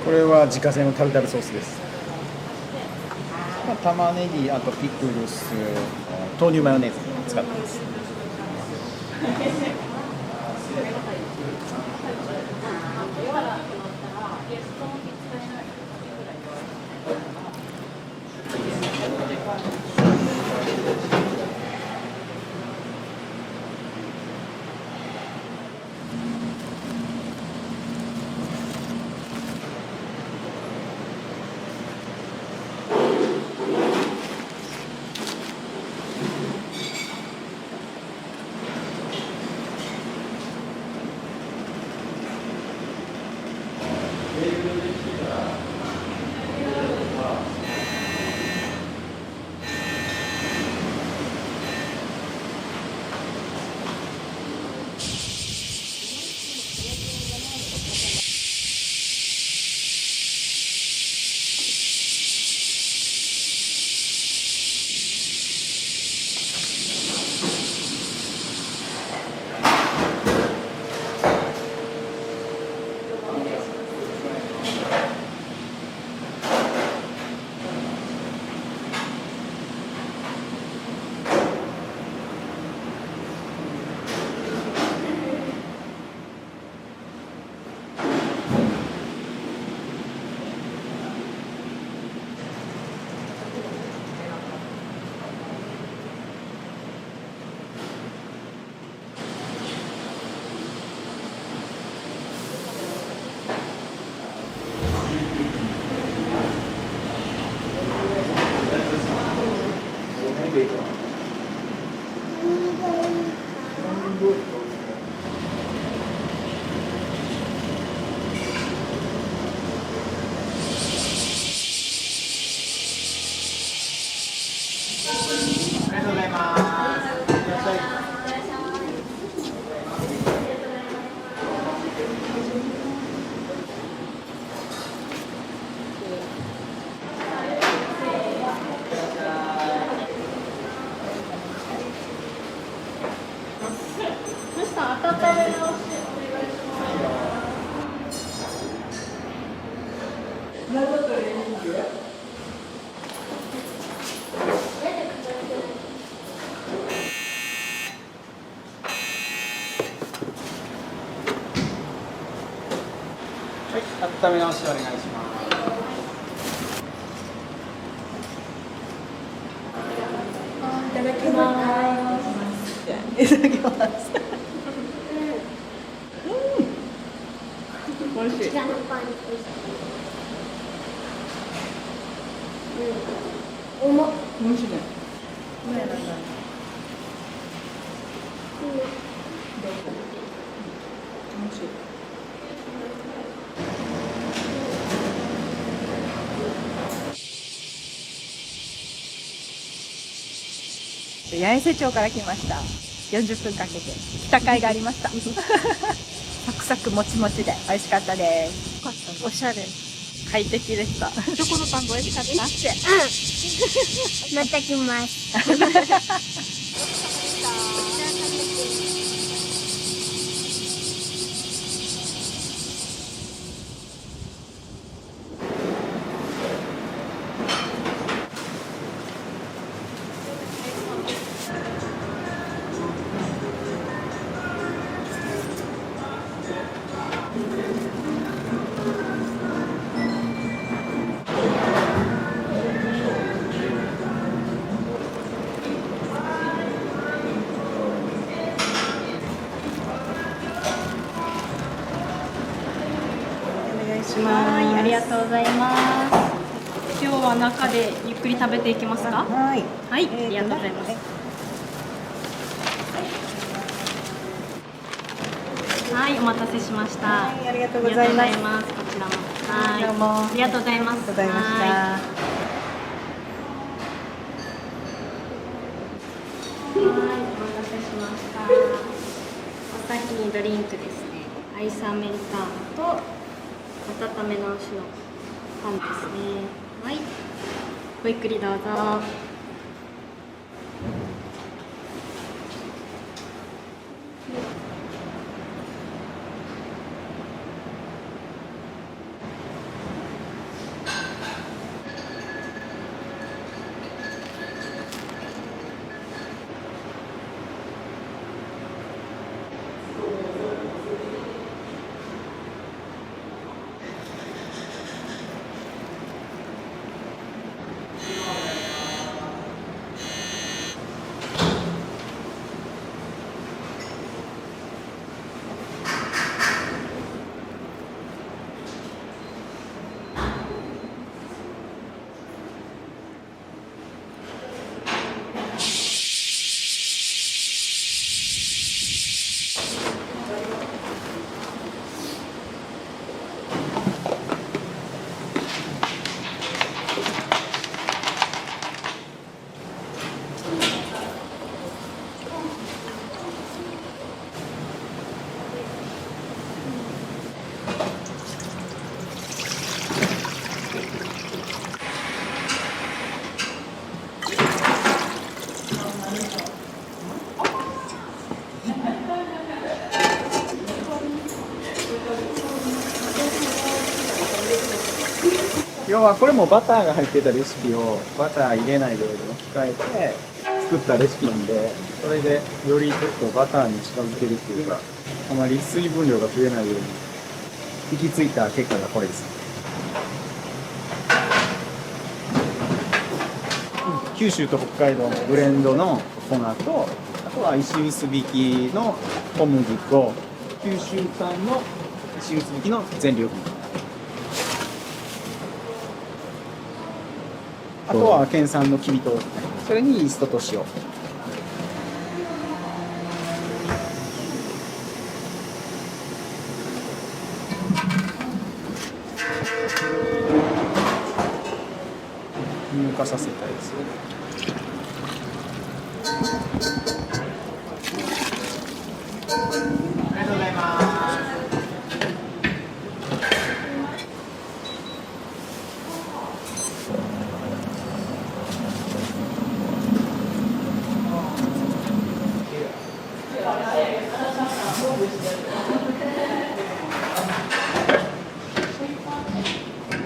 Speaker 11: これは自家製のタルタルソースです。玉ねぎ、あとピクルス、豆乳マヨネーズ使ってます。
Speaker 12: ありがとうございます。いらっしゃい。温め直しお願いします。
Speaker 7: いただきます。いただきます。
Speaker 3: 美味しい。
Speaker 7: うまっ。
Speaker 3: 美味しいね。
Speaker 10: 八重瀬町から来ました。40分かけて北海がありました。サクサクもちもちで美味しかったです。おしゃれ、快適でした。チョコのパン美味しかった。
Speaker 6: また来ます。
Speaker 10: はい、ありがとうございます。今日は中でゆっくり食べていきますか。はい、はい、ありがとうございます。はい、お待たせしました。はい、ありがとうございます。こちらも。はい、どうもありがとうございます。ありがとうございました。はい、お待たせしました。お先にドリンクですね。アイスアメリカーノと
Speaker 6: 温め直しのパンですね。はい、ごゆっくりどうぞ。
Speaker 11: 要はこれもバターが入ってたレシピをバター入れないで置き換えて作ったレシピなんで、それでよりちょっとバターに近づけるっていうか、あまり水分量が増えないように行き着いた結果がこれです。九州と北海道のブレンドの粉と、あとは石臼びきの小麦粉、九州産の石臼びきの全粒粉、あとは県産のきび糖、それにイーストと塩。乳化させたいですね。
Speaker 12: ありがとうございます。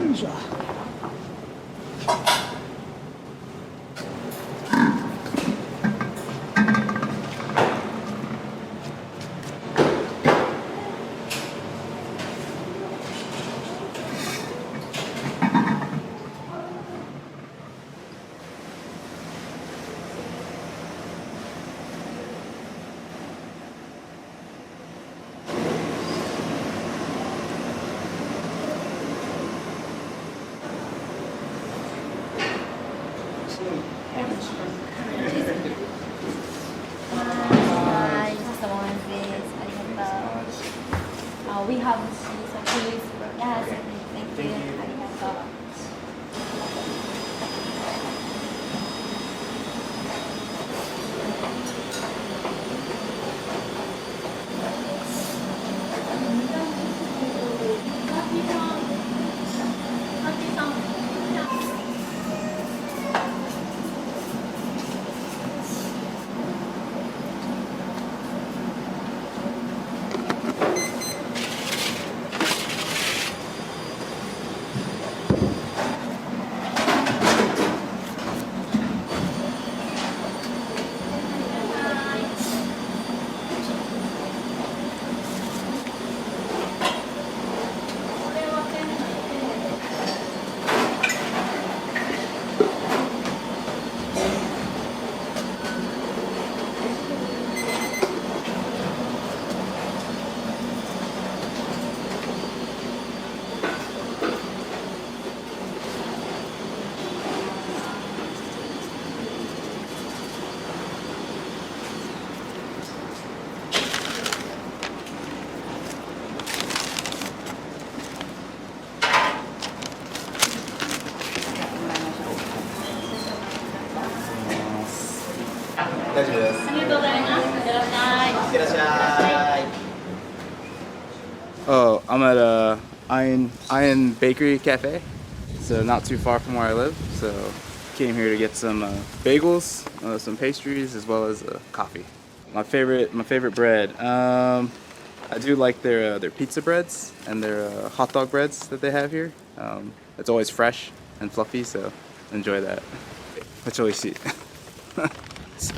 Speaker 11: よいしょ。
Speaker 6: はい、just a moment please. ありがとう。We have so please. Yes, thank you. ありがとう。
Speaker 12: 大丈夫です。
Speaker 6: ありがとうございます。いってらっしゃい。
Speaker 12: いってらっしゃい。
Speaker 13: Oh, I'm at Iron Bakery Cafe. So not too far from where I live. So came here to get some bagels, some pastries, as well as coffee. My favorite bread. I do like their pizza breads and their hot dog breads that they have here. It's always fresh and fluffy, so enjoy that. It's always sweet.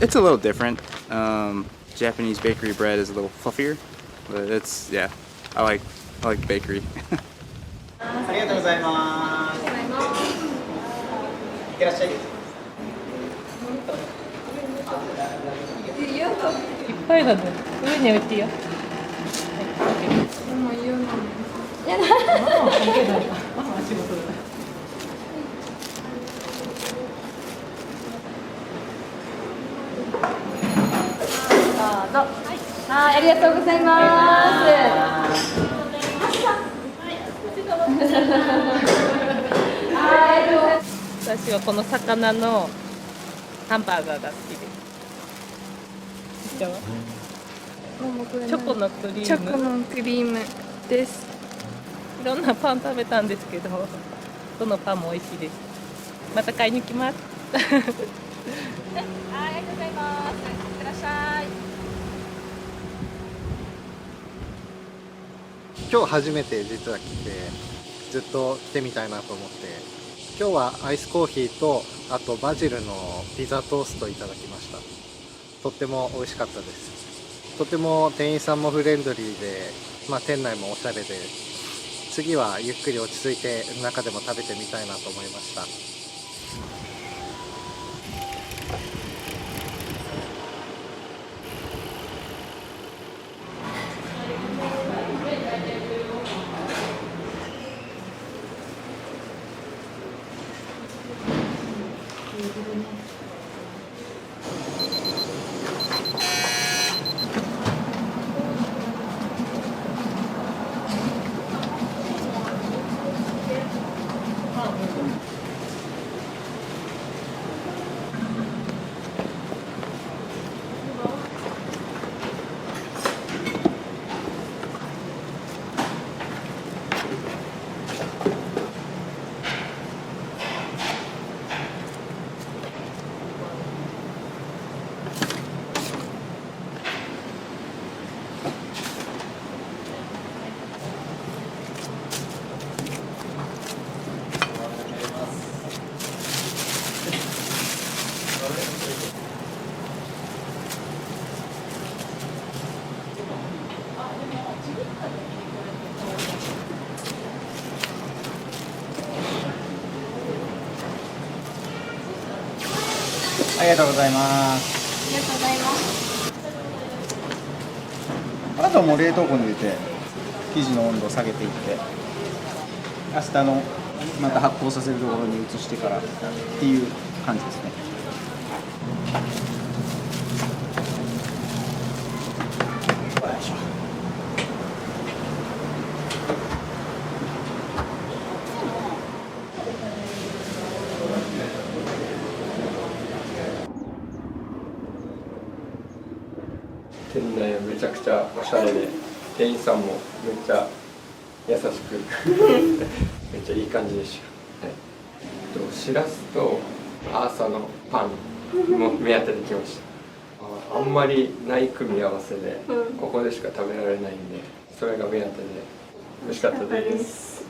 Speaker 13: It's a little different. Japanese bakery bread is a little fluffier, but it's I like bakery.
Speaker 12: ありがとうございます。いってらっしゃい。
Speaker 9: いっぱいだね。上に置いていいよ。
Speaker 6: はい、ありがとうございます。
Speaker 9: 私はこの魚のハンバーガーが好きです。チョコのクリーム。
Speaker 6: チョコのクリームです。
Speaker 9: いろんなパン食べたんですけど、どのパンも美味しいです。また買いに来ます。
Speaker 3: ありがとうございます。いってらっしゃい。
Speaker 14: 今日初めて実は来て、ずっと来てみたいなと思って、今日はアイスコーヒーとあとバジルのピザトーストいただきました。とっても美味しかったです。とても店員さんもフレンドリーで、店内もおしゃれで、次はゆっくり落ち着いて中でも食べてみたいなと思いました。
Speaker 11: ありがとうございます。
Speaker 6: ありがとうございます。
Speaker 11: あとはもう冷凍庫に入れて生地の温度を下げていって、明日のまた発酵させるところに移してからっていう感じですね。
Speaker 15: 店内はめちゃくちゃおしゃれで、店員さんもめっちゃ優しくめっちゃいい感じでした。はい、しらすとアーサのパンも目当てで来ました。あんまりない組み合わせで、ここでしか食べられないんで、それが目当てで美味しかったです。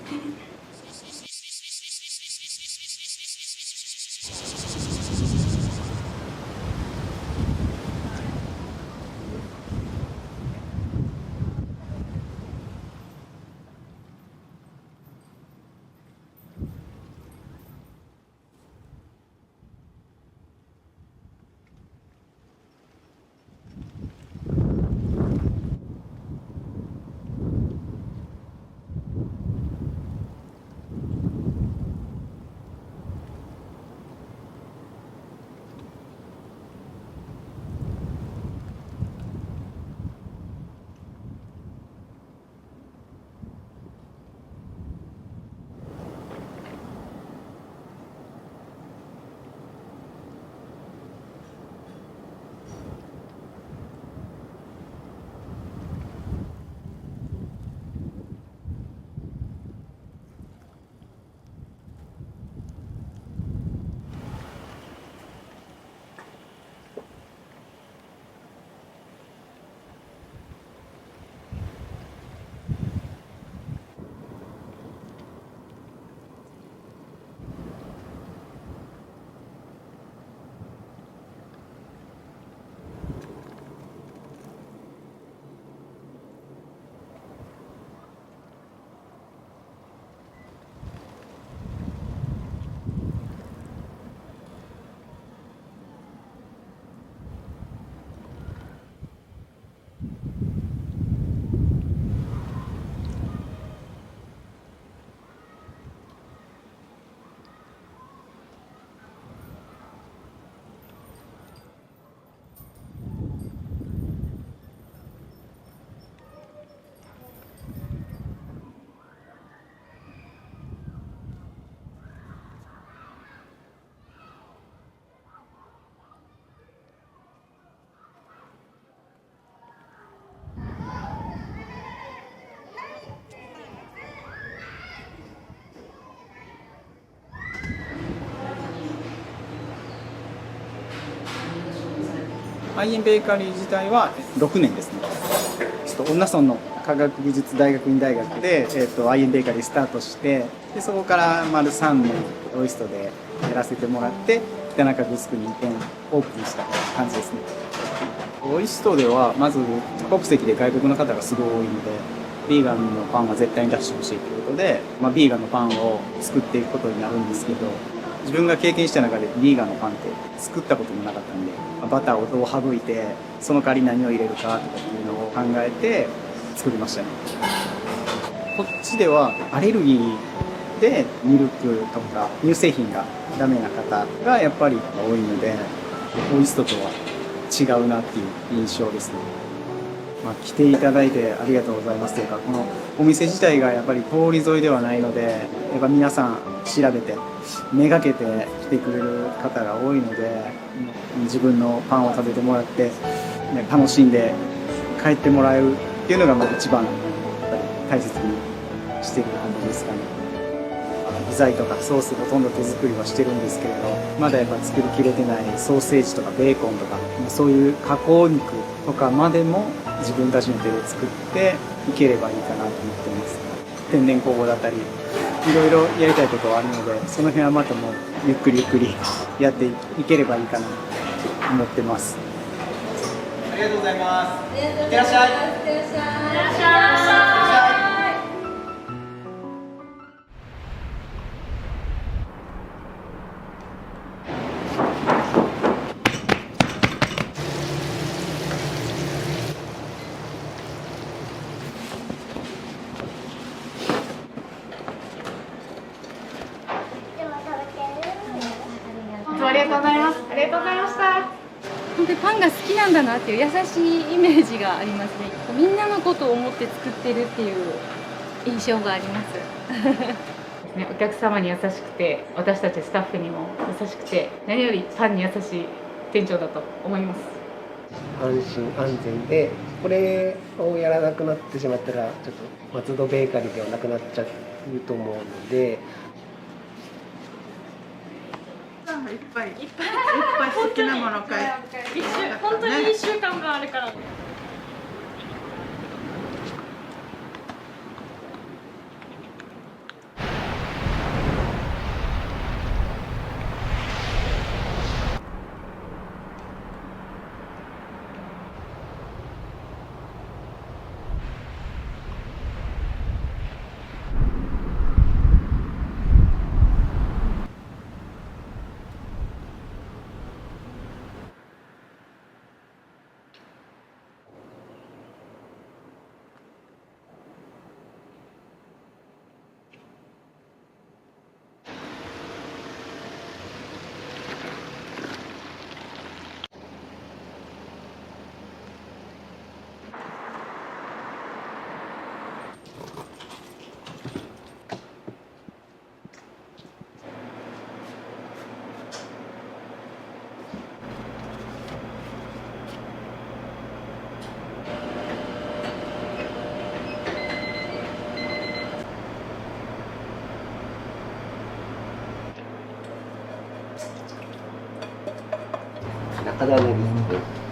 Speaker 11: アイエンベーカリー自体は6年ですね。恩納村の科学技術大学院大学で、アイエンベーカリースタートして、でそこから丸3年オイストでやらせてもらって、北中城に移転オープンした感じですね。オイストではまず国籍で外国の方がすごい多いので、ビーガンのパンは絶対に出してほしいということで、ビーガンのパンを作っていくことになるんですけど、自分が経験した中でビーガンのパンって作ったこともなかったんで、バターをどう省いてその代わり何を入れるかとかっていうのを考えて作りましたね。こっちではアレルギーでミルクとか乳製品がダメな方がやっぱり多いので、オイストとは違うなっていう印象ですね。来ていただいてありがとうございますというか、このお店自体がやっぱり通り沿いではないので、やっぱ皆さん調べてめがけて来てくれる方が多いので、自分のパンを食べてもらって、楽しんで帰ってもらえるっていうのが一番やっぱり大切にしている感じですかね。具材とかソースほとんど手作りはしてるんですけれど、まだやっぱ作りきれてないソーセージとかベーコンとか、そういう加工肉とかまでも自分たちの手で作っていければいいかなと思ってます。天然酵母だったりいろいろやりたいことはあるので、その辺はまたもうゆっくりゆっくりやっていければいいかなと思ってます。
Speaker 12: ありがとうございます。いってらっしゃい。いってらっしゃい。
Speaker 10: ありがとうございます。ありがとうございました。本当にパンが好きなんだなっていう優しいイメージがありますね。みんなのことを思って作ってるっていう印象があります。
Speaker 16: お客様に優しくて、私たちスタッフにも優しくて、何よりパンに優しい店長だと思います。
Speaker 1: 安心安全で、これをやらなくなってしまったらちょっと松戸ベーカリーではなくなっちゃうと思うので、
Speaker 10: いっぱい好きなもの買い、本当に1週間があるから。
Speaker 1: 中田ネギです。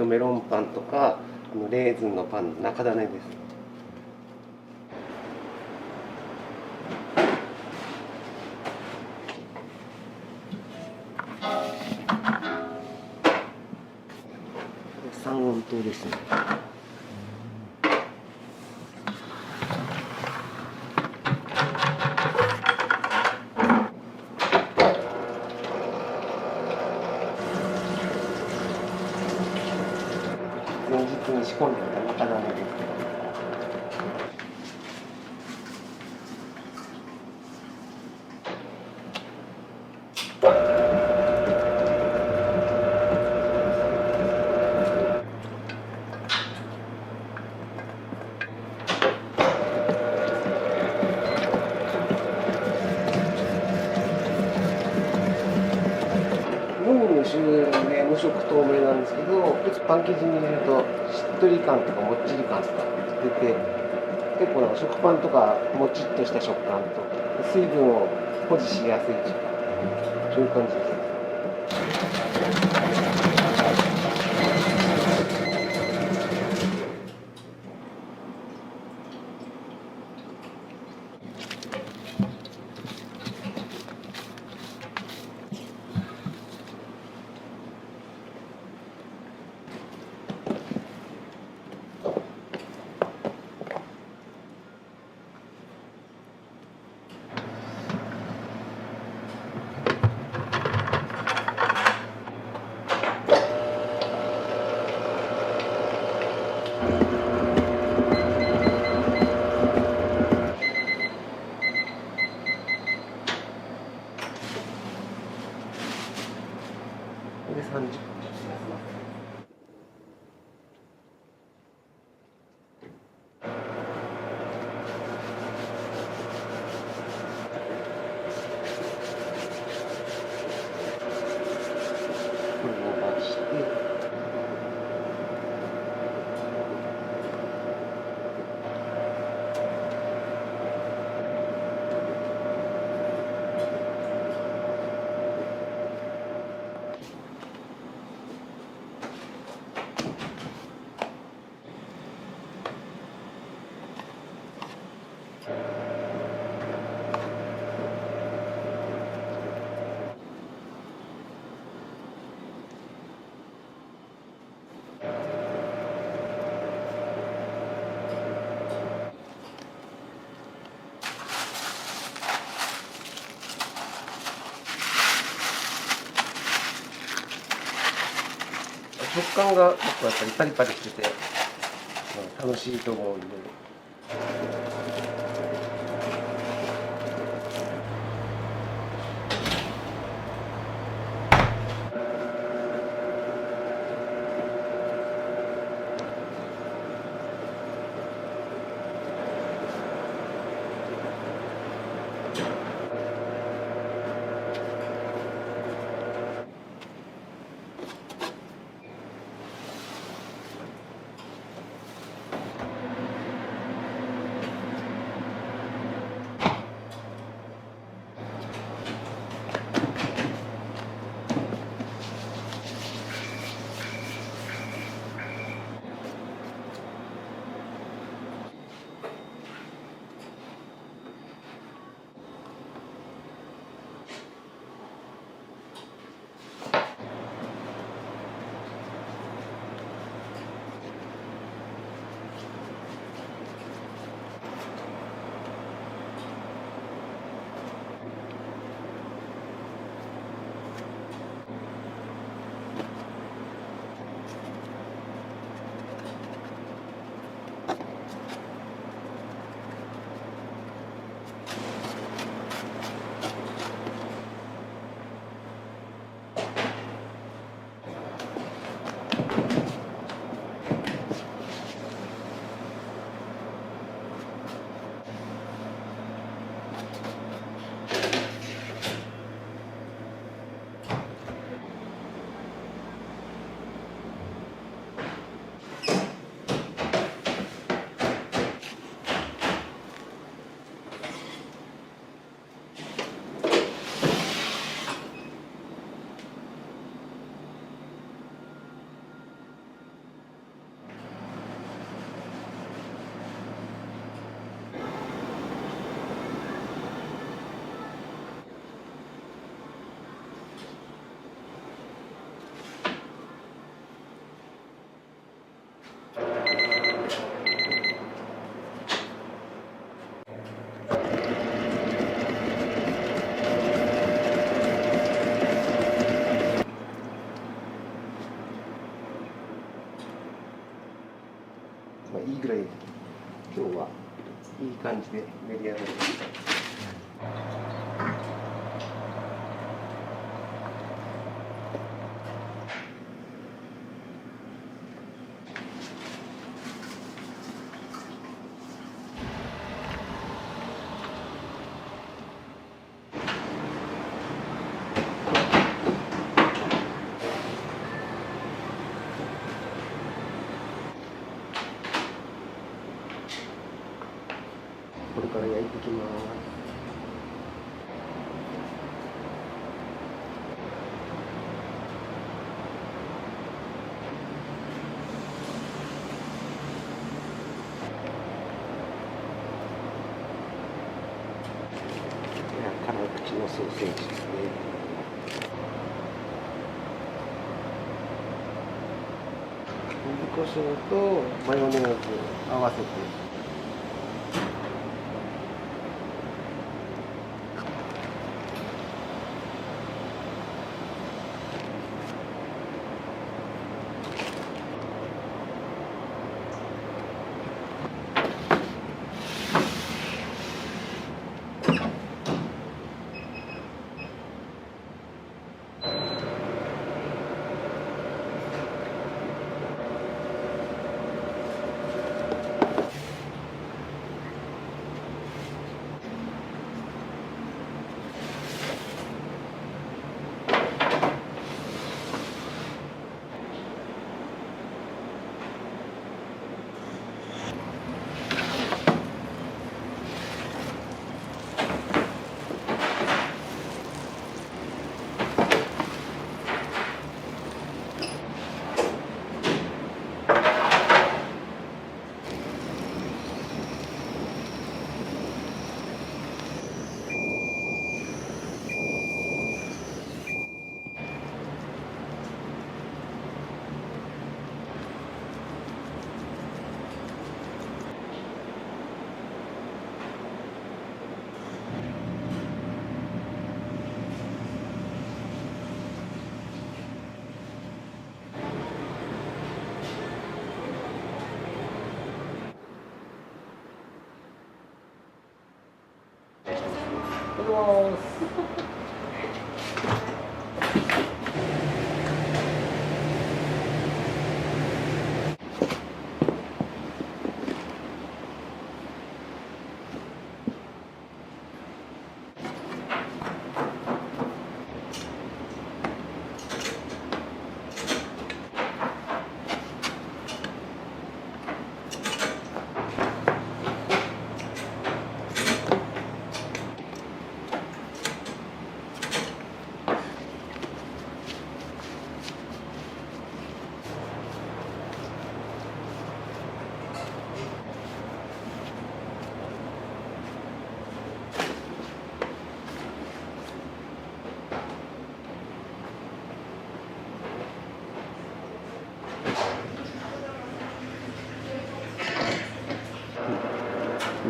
Speaker 1: メロンパンとかレーズンのパンの中種です。三温糖ですね。前日に仕込んでおいた中種です。ムーミンの種類で無色透明なんですけど、パン生地に入れるとしっとり感とかもっちり感とか出て、結構食パンとかもちっとした食感と水分を保持しやすいというか、そういう感じです。で30分経ちます。これを回して。食感が結構やっぱりパリパリしてて楽しいと思うんで。感じで練り上がりました。これから焼いていきます。辛口のソーセージですね。柚子胡椒とマヨネーズ合わせて。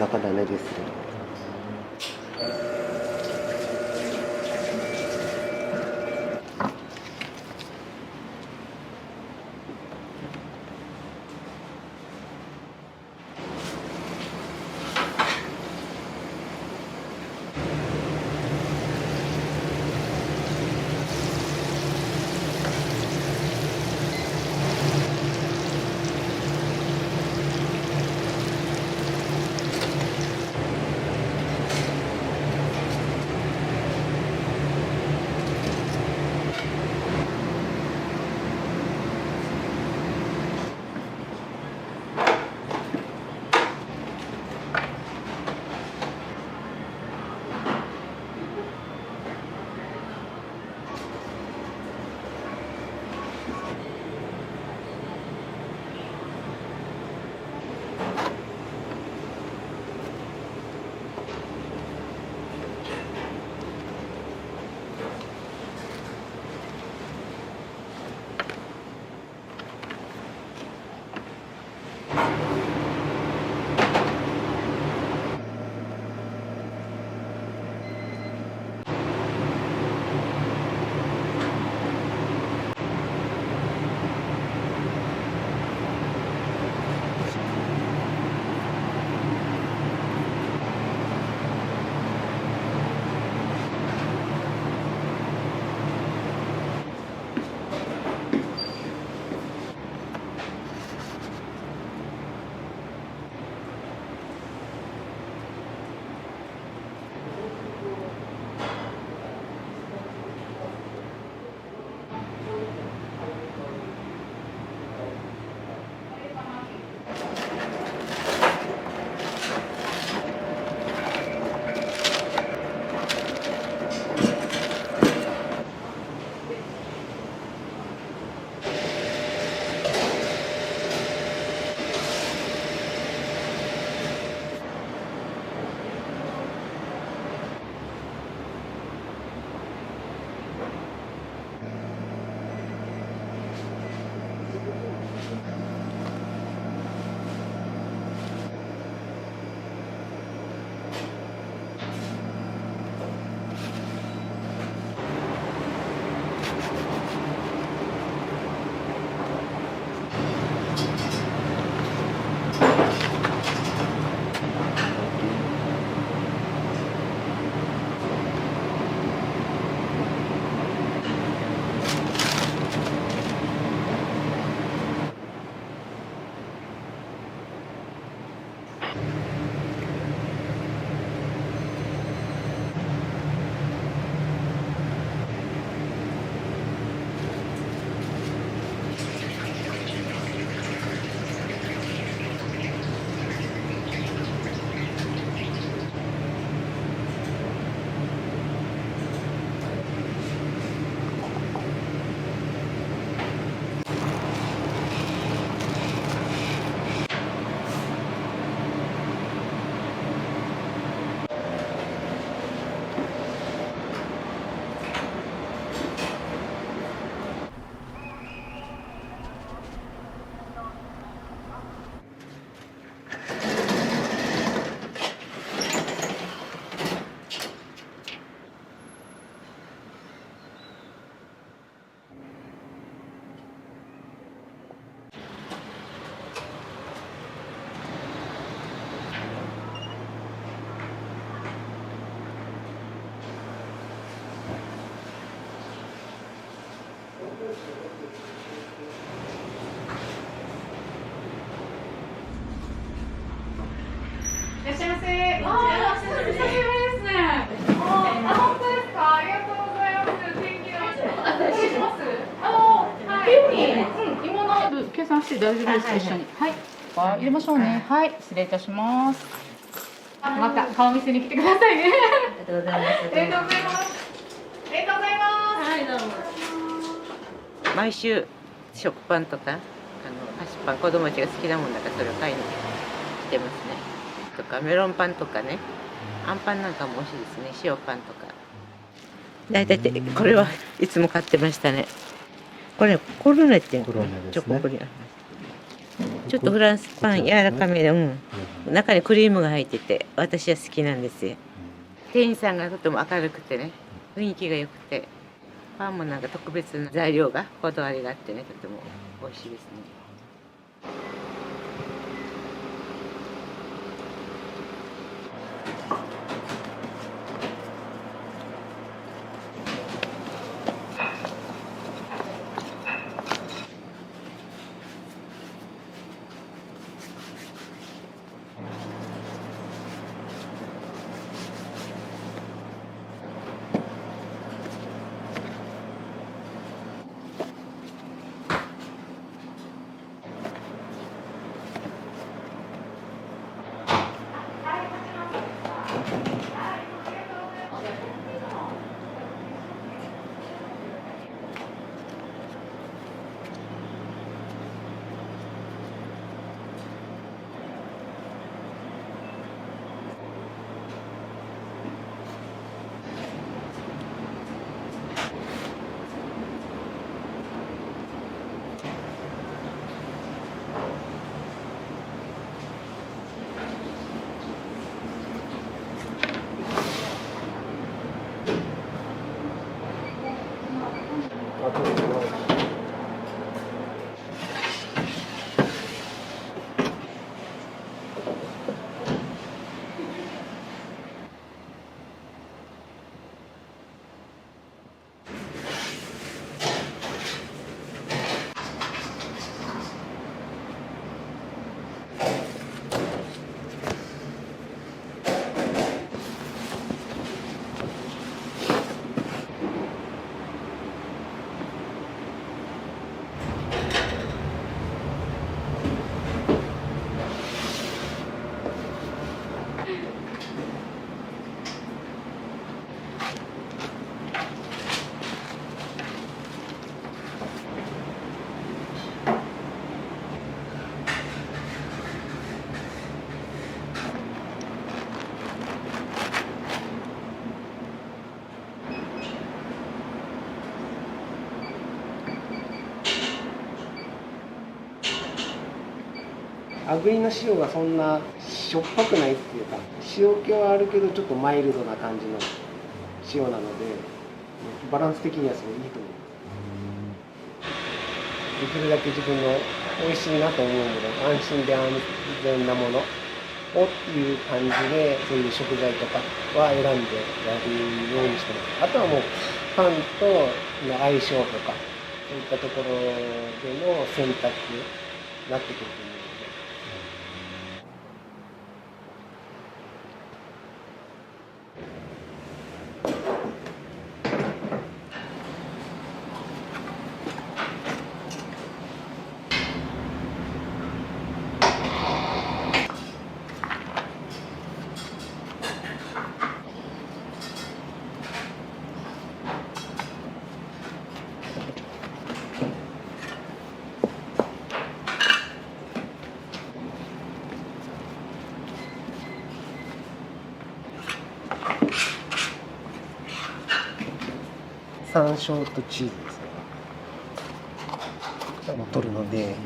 Speaker 1: 中種ですね。
Speaker 16: いらっしゃいませ。久しぶりですね。本当ですか。ありがとうございます。天気の。失礼します。はい。芋の部計算して大丈夫ですか、一緒に。はい。入れましょうね。はい。失礼いたします。また顔見せに来てくださいね。ありがとうございます。ありがとうございます。ありがとうございます。はい、どうも。
Speaker 17: 毎週食パンとか菓子パン、子供たちが好きなもんだからそれを買いに来てますね。とかメロンパンとかね、あんパンなんかも美味しいですね。塩パンとか。だいたいこれはいつも買ってましたね。これコルネっていうの、チョココルネ。ちょっとフランスパン柔らかめで、中にクリームが入ってて私は好きなんですよ。店員さんがとても明るくてね、雰囲気が良くて、パンもなんか特別な材料がこだわりがあってね、とても美味しいですね。
Speaker 1: アグリの塩がそんなしょっぱくないっていうか、塩気はあるけどちょっとマイルドな感じの塩なので、バランス的にはすごいいいと思います。できるだけ自分の美味しいなと思うもの、安心で安全なものをっていう感じで、そういう食材とかは選んでやるようにしてます。あとはもうパンとの相性とか、そういったところでの選択になってくると思う。山椒とチーズですね。取るので。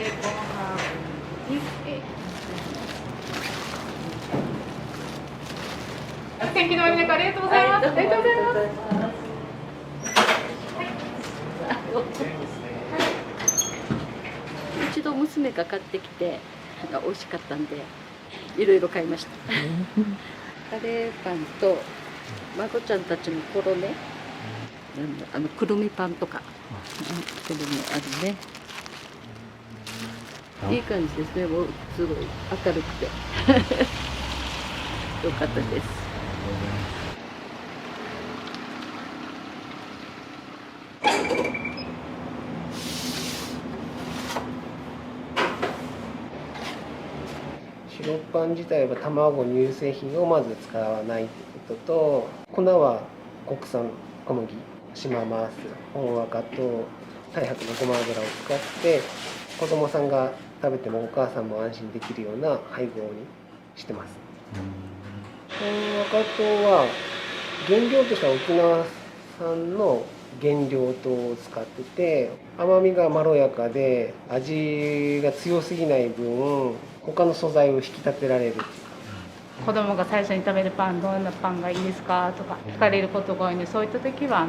Speaker 16: ベーコンハーブ天気の皆さんありがとうございます。ありがとうございます。
Speaker 18: 一度娘が買ってきて美味しかったんでいろいろ買いました。カレーパンと孫ちゃんたちの頃ね、くるみパンとか、それもあるね。いい感じですね。もうすごい明るくてよかったです。
Speaker 1: 白パン自体は卵、乳製品をまず使わないということと、粉は国産小麦、島マース、本赤と太白のごま油を使って子供さんが食べてもお母さんも安心できるような配合にしてます。本赤糖は原料としては沖縄産の原料糖を使ってて、甘みがまろやかで味が強すぎない分他の素材を引き立てられる。
Speaker 16: 子供が最初に食べるパンどんなパンがいいですかとか聞かれることが多いので、そういった時は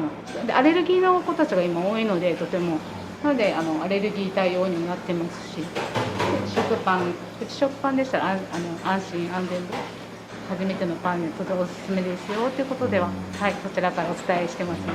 Speaker 16: アレルギーの子たちが今多いので、とてもなのでアレルギー対応にもなってますし、食パンプチ食パンでしたら安心安全で初めてのパンでとてもおすすめですよということでは、はい、こちらからお伝えしてますね。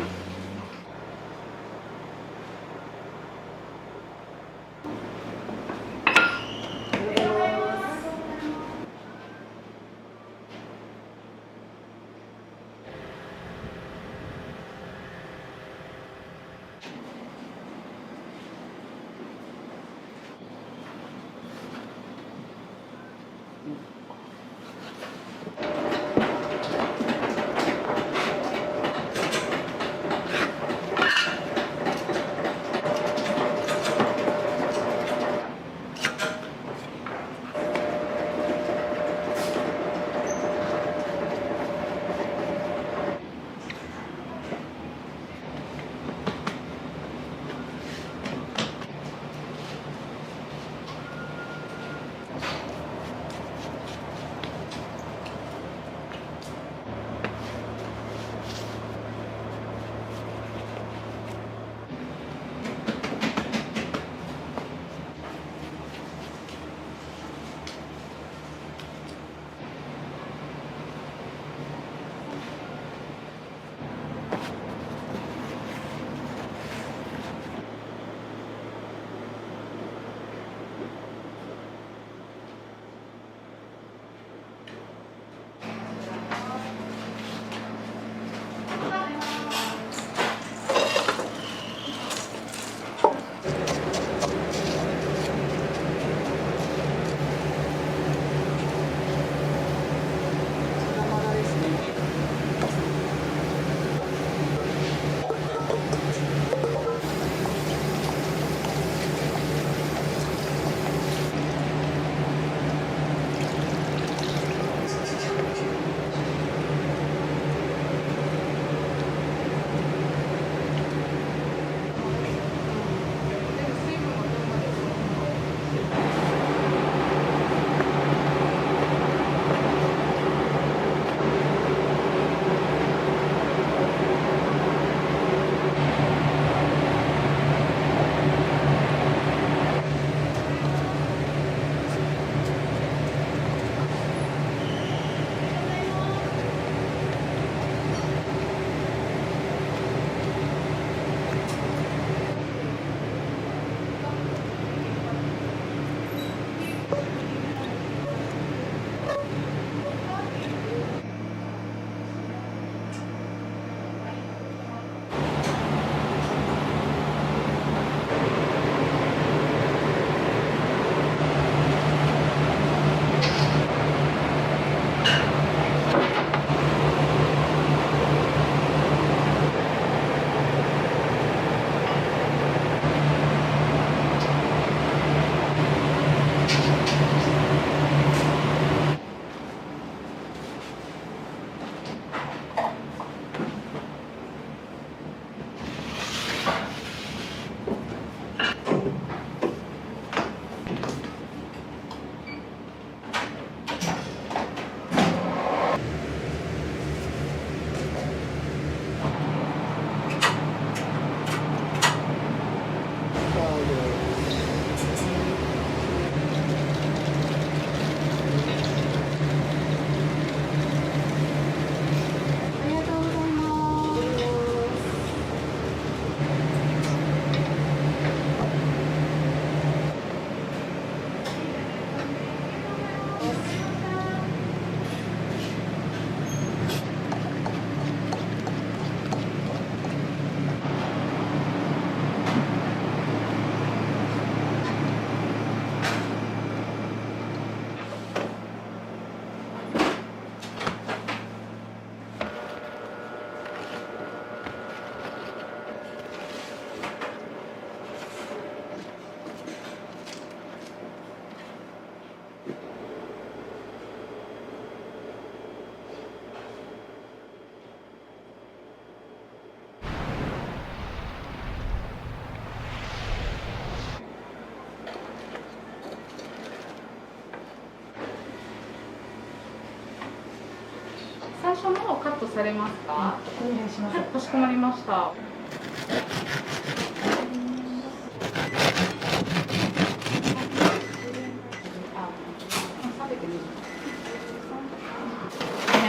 Speaker 16: 初のカットされますか？お願いします。かしこまりました。お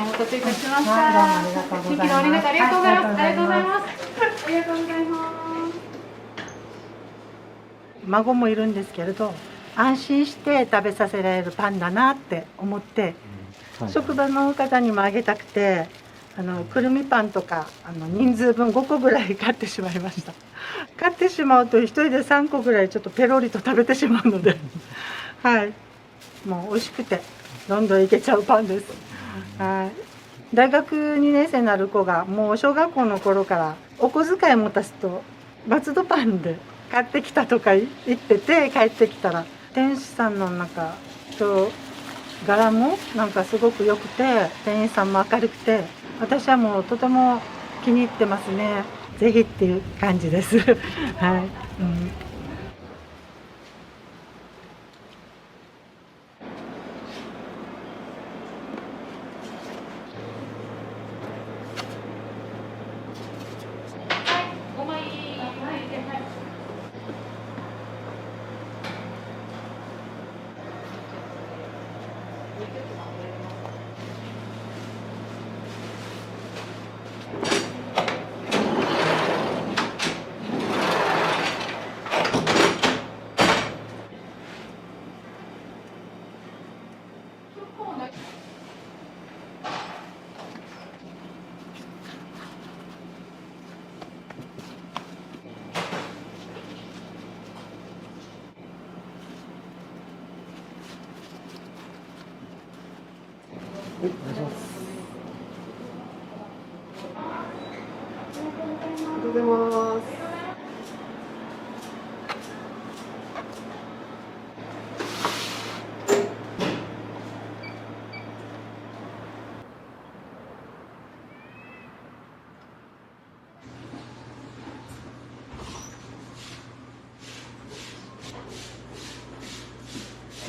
Speaker 16: 待たせいたしました。
Speaker 9: はい、どうもありがとうございます。
Speaker 16: 新規のありがとうございます。
Speaker 9: はい
Speaker 16: ありがとうございます。ありがとうございます。
Speaker 9: 孫もいるんですけれど、安心して食べさせられるパンだなって思って、職場の方にもあげたくて、くるみパンとか人数分5個ぐらい買ってしまいました。買ってしまうと1人で3個ぐらいちょっとペロリと食べてしまうので、はい、もう美味しくてどんどんいけちゃうパンです。はい、大学2年生になる子がもう小学校の頃からお小遣い持たすと松戸パンで買ってきたとか言ってて、帰ってきたら店主さんの柄もなんかすごく良くて、店員さんも明るくて、私はもうとても気に入ってますね。ぜひっていう感じです。はい、
Speaker 16: 5枚。
Speaker 1: お願いします。ありがとうございます。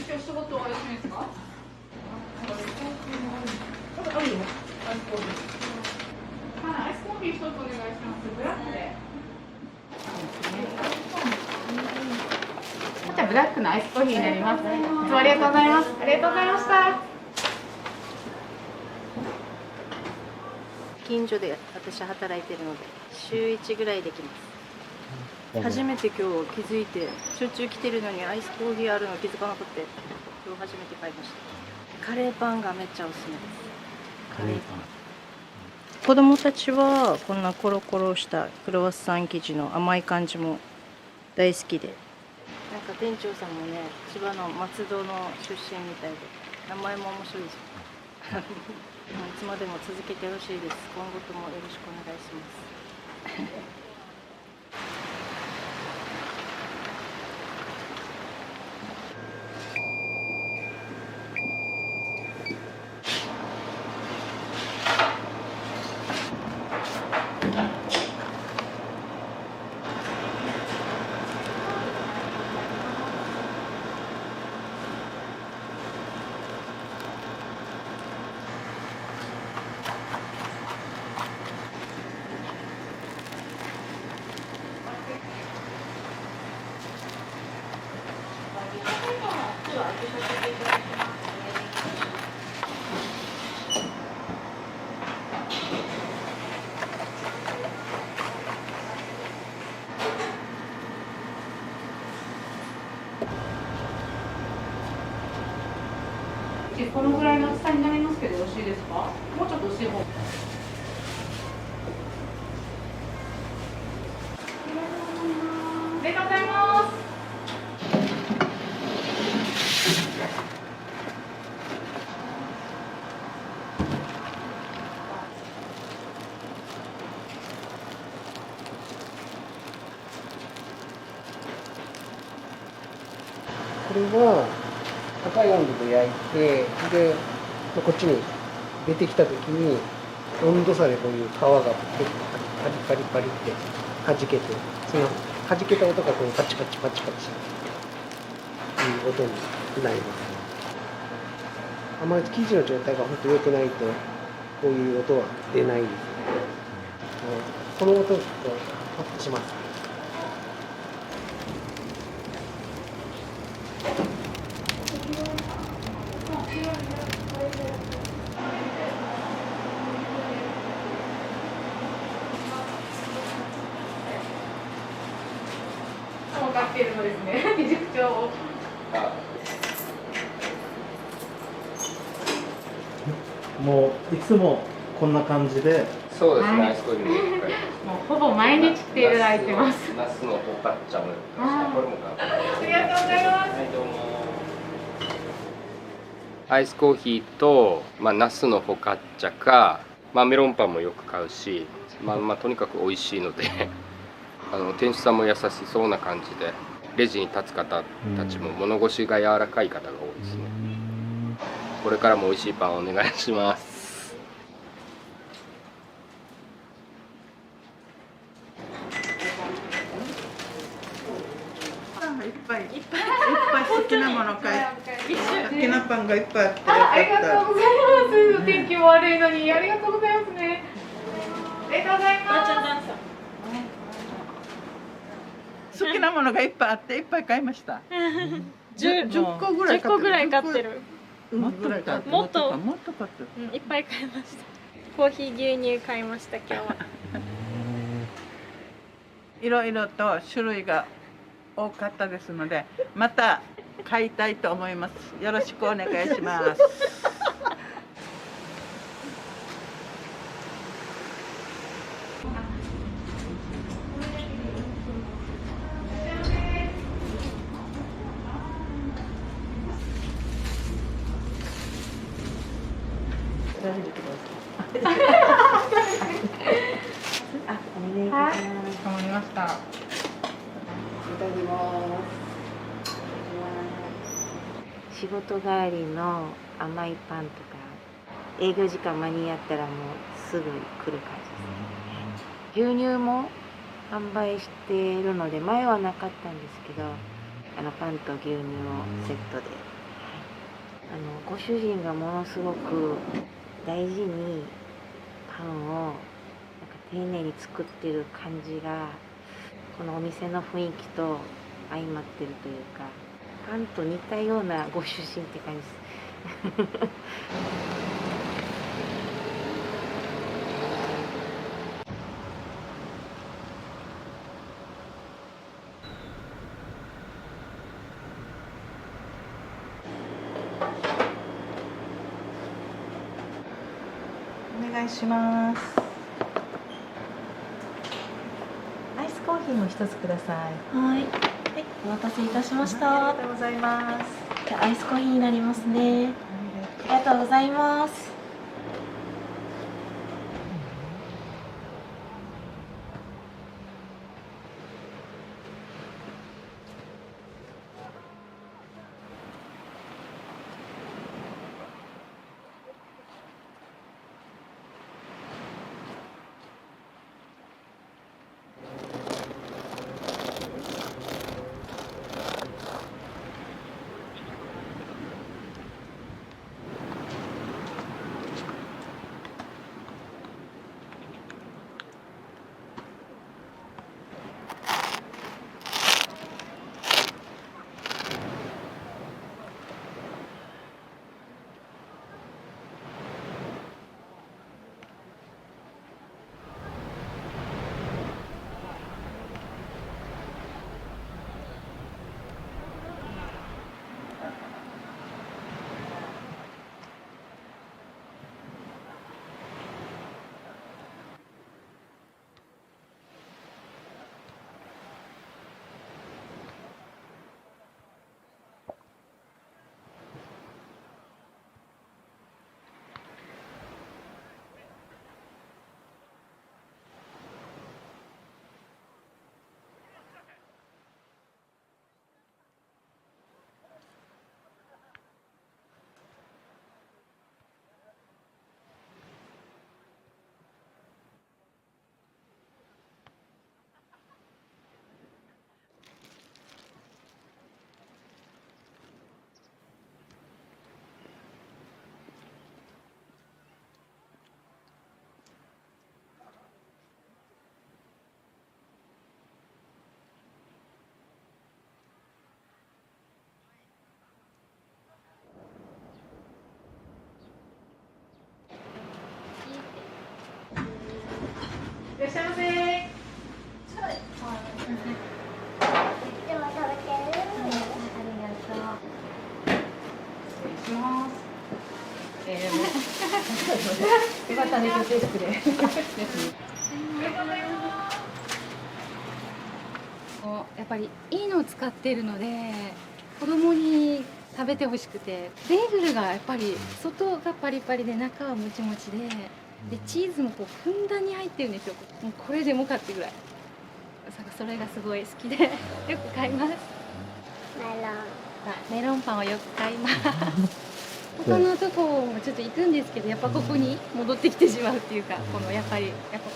Speaker 16: 今日仕事お休みですか？アイスコーヒー一つお願いします。ブラックで。じゃあブラックのアイスコーヒーになります。いつもありがとうございます。ありがとうございました。
Speaker 19: 近所で私は働いてるので週1ぐらいできます。初めて今日気づいて、しょっちゅう来てるのにアイスコーヒーあるの気づかなくて、今日初めて買いました。カレーパンがめっちゃおすすめです。カレーパン。子供たちはこんなコロコロしたクロワッサン生地の甘い感じも大好きで、なんか店長さんもね、千葉の松戸の出身みたいで、名前も面白いですよ。いつまでも続けてほしいです。今後ともよろしくお願いします。
Speaker 16: このぐらいの厚さになりますけどよろしいですか？もうちょっと薄い方。ありがとうございます。
Speaker 1: これは高い温度で焼いて、でこっちに出てきた時に温度差でこういう皮が結構パリパリパリって弾けて、その弾けた音がこうパチパチパチパチいう音になります。あまり生地の状態が本当良くないとこういう音は出ないですね。この音を聞くとホッとします。
Speaker 16: 分かっているのですね、美術長を。
Speaker 2: もういつもこんな感じで。
Speaker 15: そうですね、
Speaker 16: はい
Speaker 15: アイスコーヒーもいっぱい。
Speaker 16: もうほぼ毎日来ていただいてます。
Speaker 15: ナスのフォカッチャも。
Speaker 16: あ
Speaker 15: これもか。
Speaker 16: ありがとうございます。
Speaker 15: はいどうも。アイスコーヒーと、ナスのフォカッチャか、メロンパンもよく買うし、とにかく美味しいので店主さんも優しそうな感じで、レジに立つ方たちも物腰が柔らかい方が多いですね。これからも美味しいパンお願いします。
Speaker 20: いっぱい好きなもの買い好きなパンがいっぱいあってよかった。
Speaker 16: ありがとうございます。天気も悪いのにありがとうございますね。ありがとうございます。
Speaker 20: 好きなものがいっぱいあっていっぱい買いました。10個ぐらい
Speaker 19: 10個ぐらい買ってる。
Speaker 20: もっと買ってる。
Speaker 19: もっと
Speaker 20: 買ってる。
Speaker 19: いっぱい買いました。コーヒー牛乳買いました今日は。
Speaker 20: いろいろと種類が多かったですので、また買いたいと思います。よろしくお願いします。
Speaker 16: はい、かまりました。
Speaker 17: 仕事帰りの甘いパンとか、営業時間間に合ったらもうすぐ来る感じですね。牛乳も販売しているので、前はなかったんですけど、パンと牛乳をセットで、ご主人がものすごく大事にパンを丁寧に作ってる感じが、このお店の雰囲気と相まってるというか、パンと似たようなご主人って感じです。
Speaker 9: お願いします。アイスコーヒーも一つください。
Speaker 19: はい。お待たせいたしました。
Speaker 9: ありがとうございます。
Speaker 19: じゃあアイスコーヒーになりますね。ありがとうございます。
Speaker 16: さんで決定でですね。やっぱりいいのを使っているので子供に食べてほしくて、ベーグルがやっぱり外がパリパリで中はもちもちで、チーズもこうふんだんに入ってるんですよ。もうこれでもかってぐらい。それがすごい好きでよく買います。メロンパンをよく買います。他のとこもちょっと行くんですけど、やっぱここに戻ってきてしまうっていうか、このやっぱこ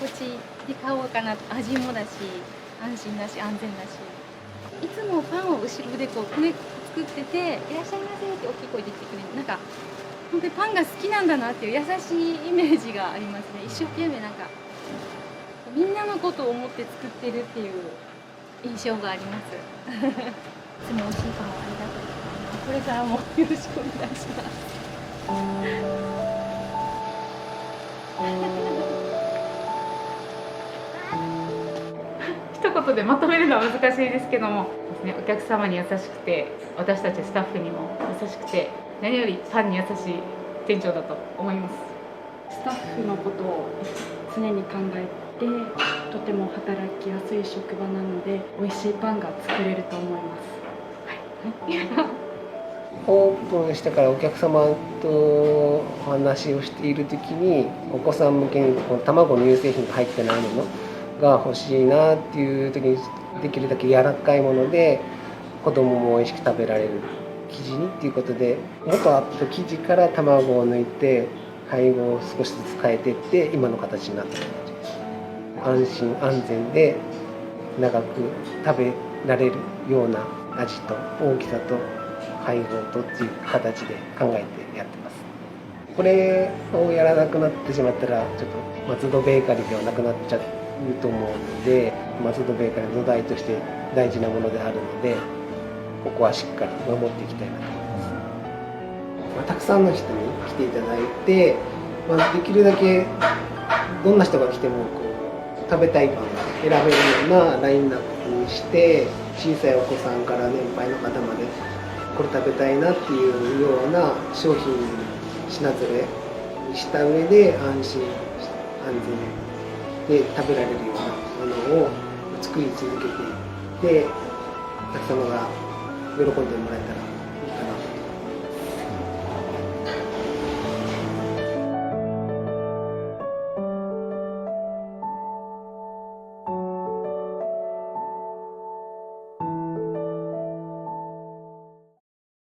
Speaker 16: っちで買おうかな、味もだし安心だし安全だし、いつもパンを後ろでこう作ってて「いらっしゃいませ」って大きい声で言ってくれる、なんか本当にパンが好きなんだなっていう優しいイメージがありますね。一生懸命なんかみんなのことを思って作ってるっていう印象があります。いつも美味しいパンをありがとうございます。これからもよろしくお願いします。一言でまとめるのは難しいですけどもですね、お客様に優しくて、私たちスタッフにも優しくて、何よりパンに優しい店長だと思います。
Speaker 19: スタッフのことを常に考えて、とても働きやすい職場なので美味しいパンが作れると思います。はい
Speaker 1: オープンしてからお客様とお話をしている時に、お子さん向けにこの卵乳製品が入ってないものが欲しいなっていう時に、できるだけ柔らかいもので子供も美味しく食べられる生地にっていうことで、元あった生地から卵を抜いて配合を少しずつ変えていって今の形になった感じです。安心安全で長く食べられるような味と大きさと配合とっていう形で考えてやってます。これをやらなくなってしまったらちょっと松戸ベーカリーではなくなっちゃうと思うので、松戸ベーカリーの土台として大事なものであるので、ここはしっかり守っていきたいなと思います。たくさんの人に来ていただいて、できるだけどんな人が来てもこう食べたいパンが選べるようなラインナップにして、小さいお子さんから年配の方までこれ食べたいなっていうような商品品ぞれにした上で、安心安全で食べられるようなものを作り続けていって、お客様が喜んでもらえたら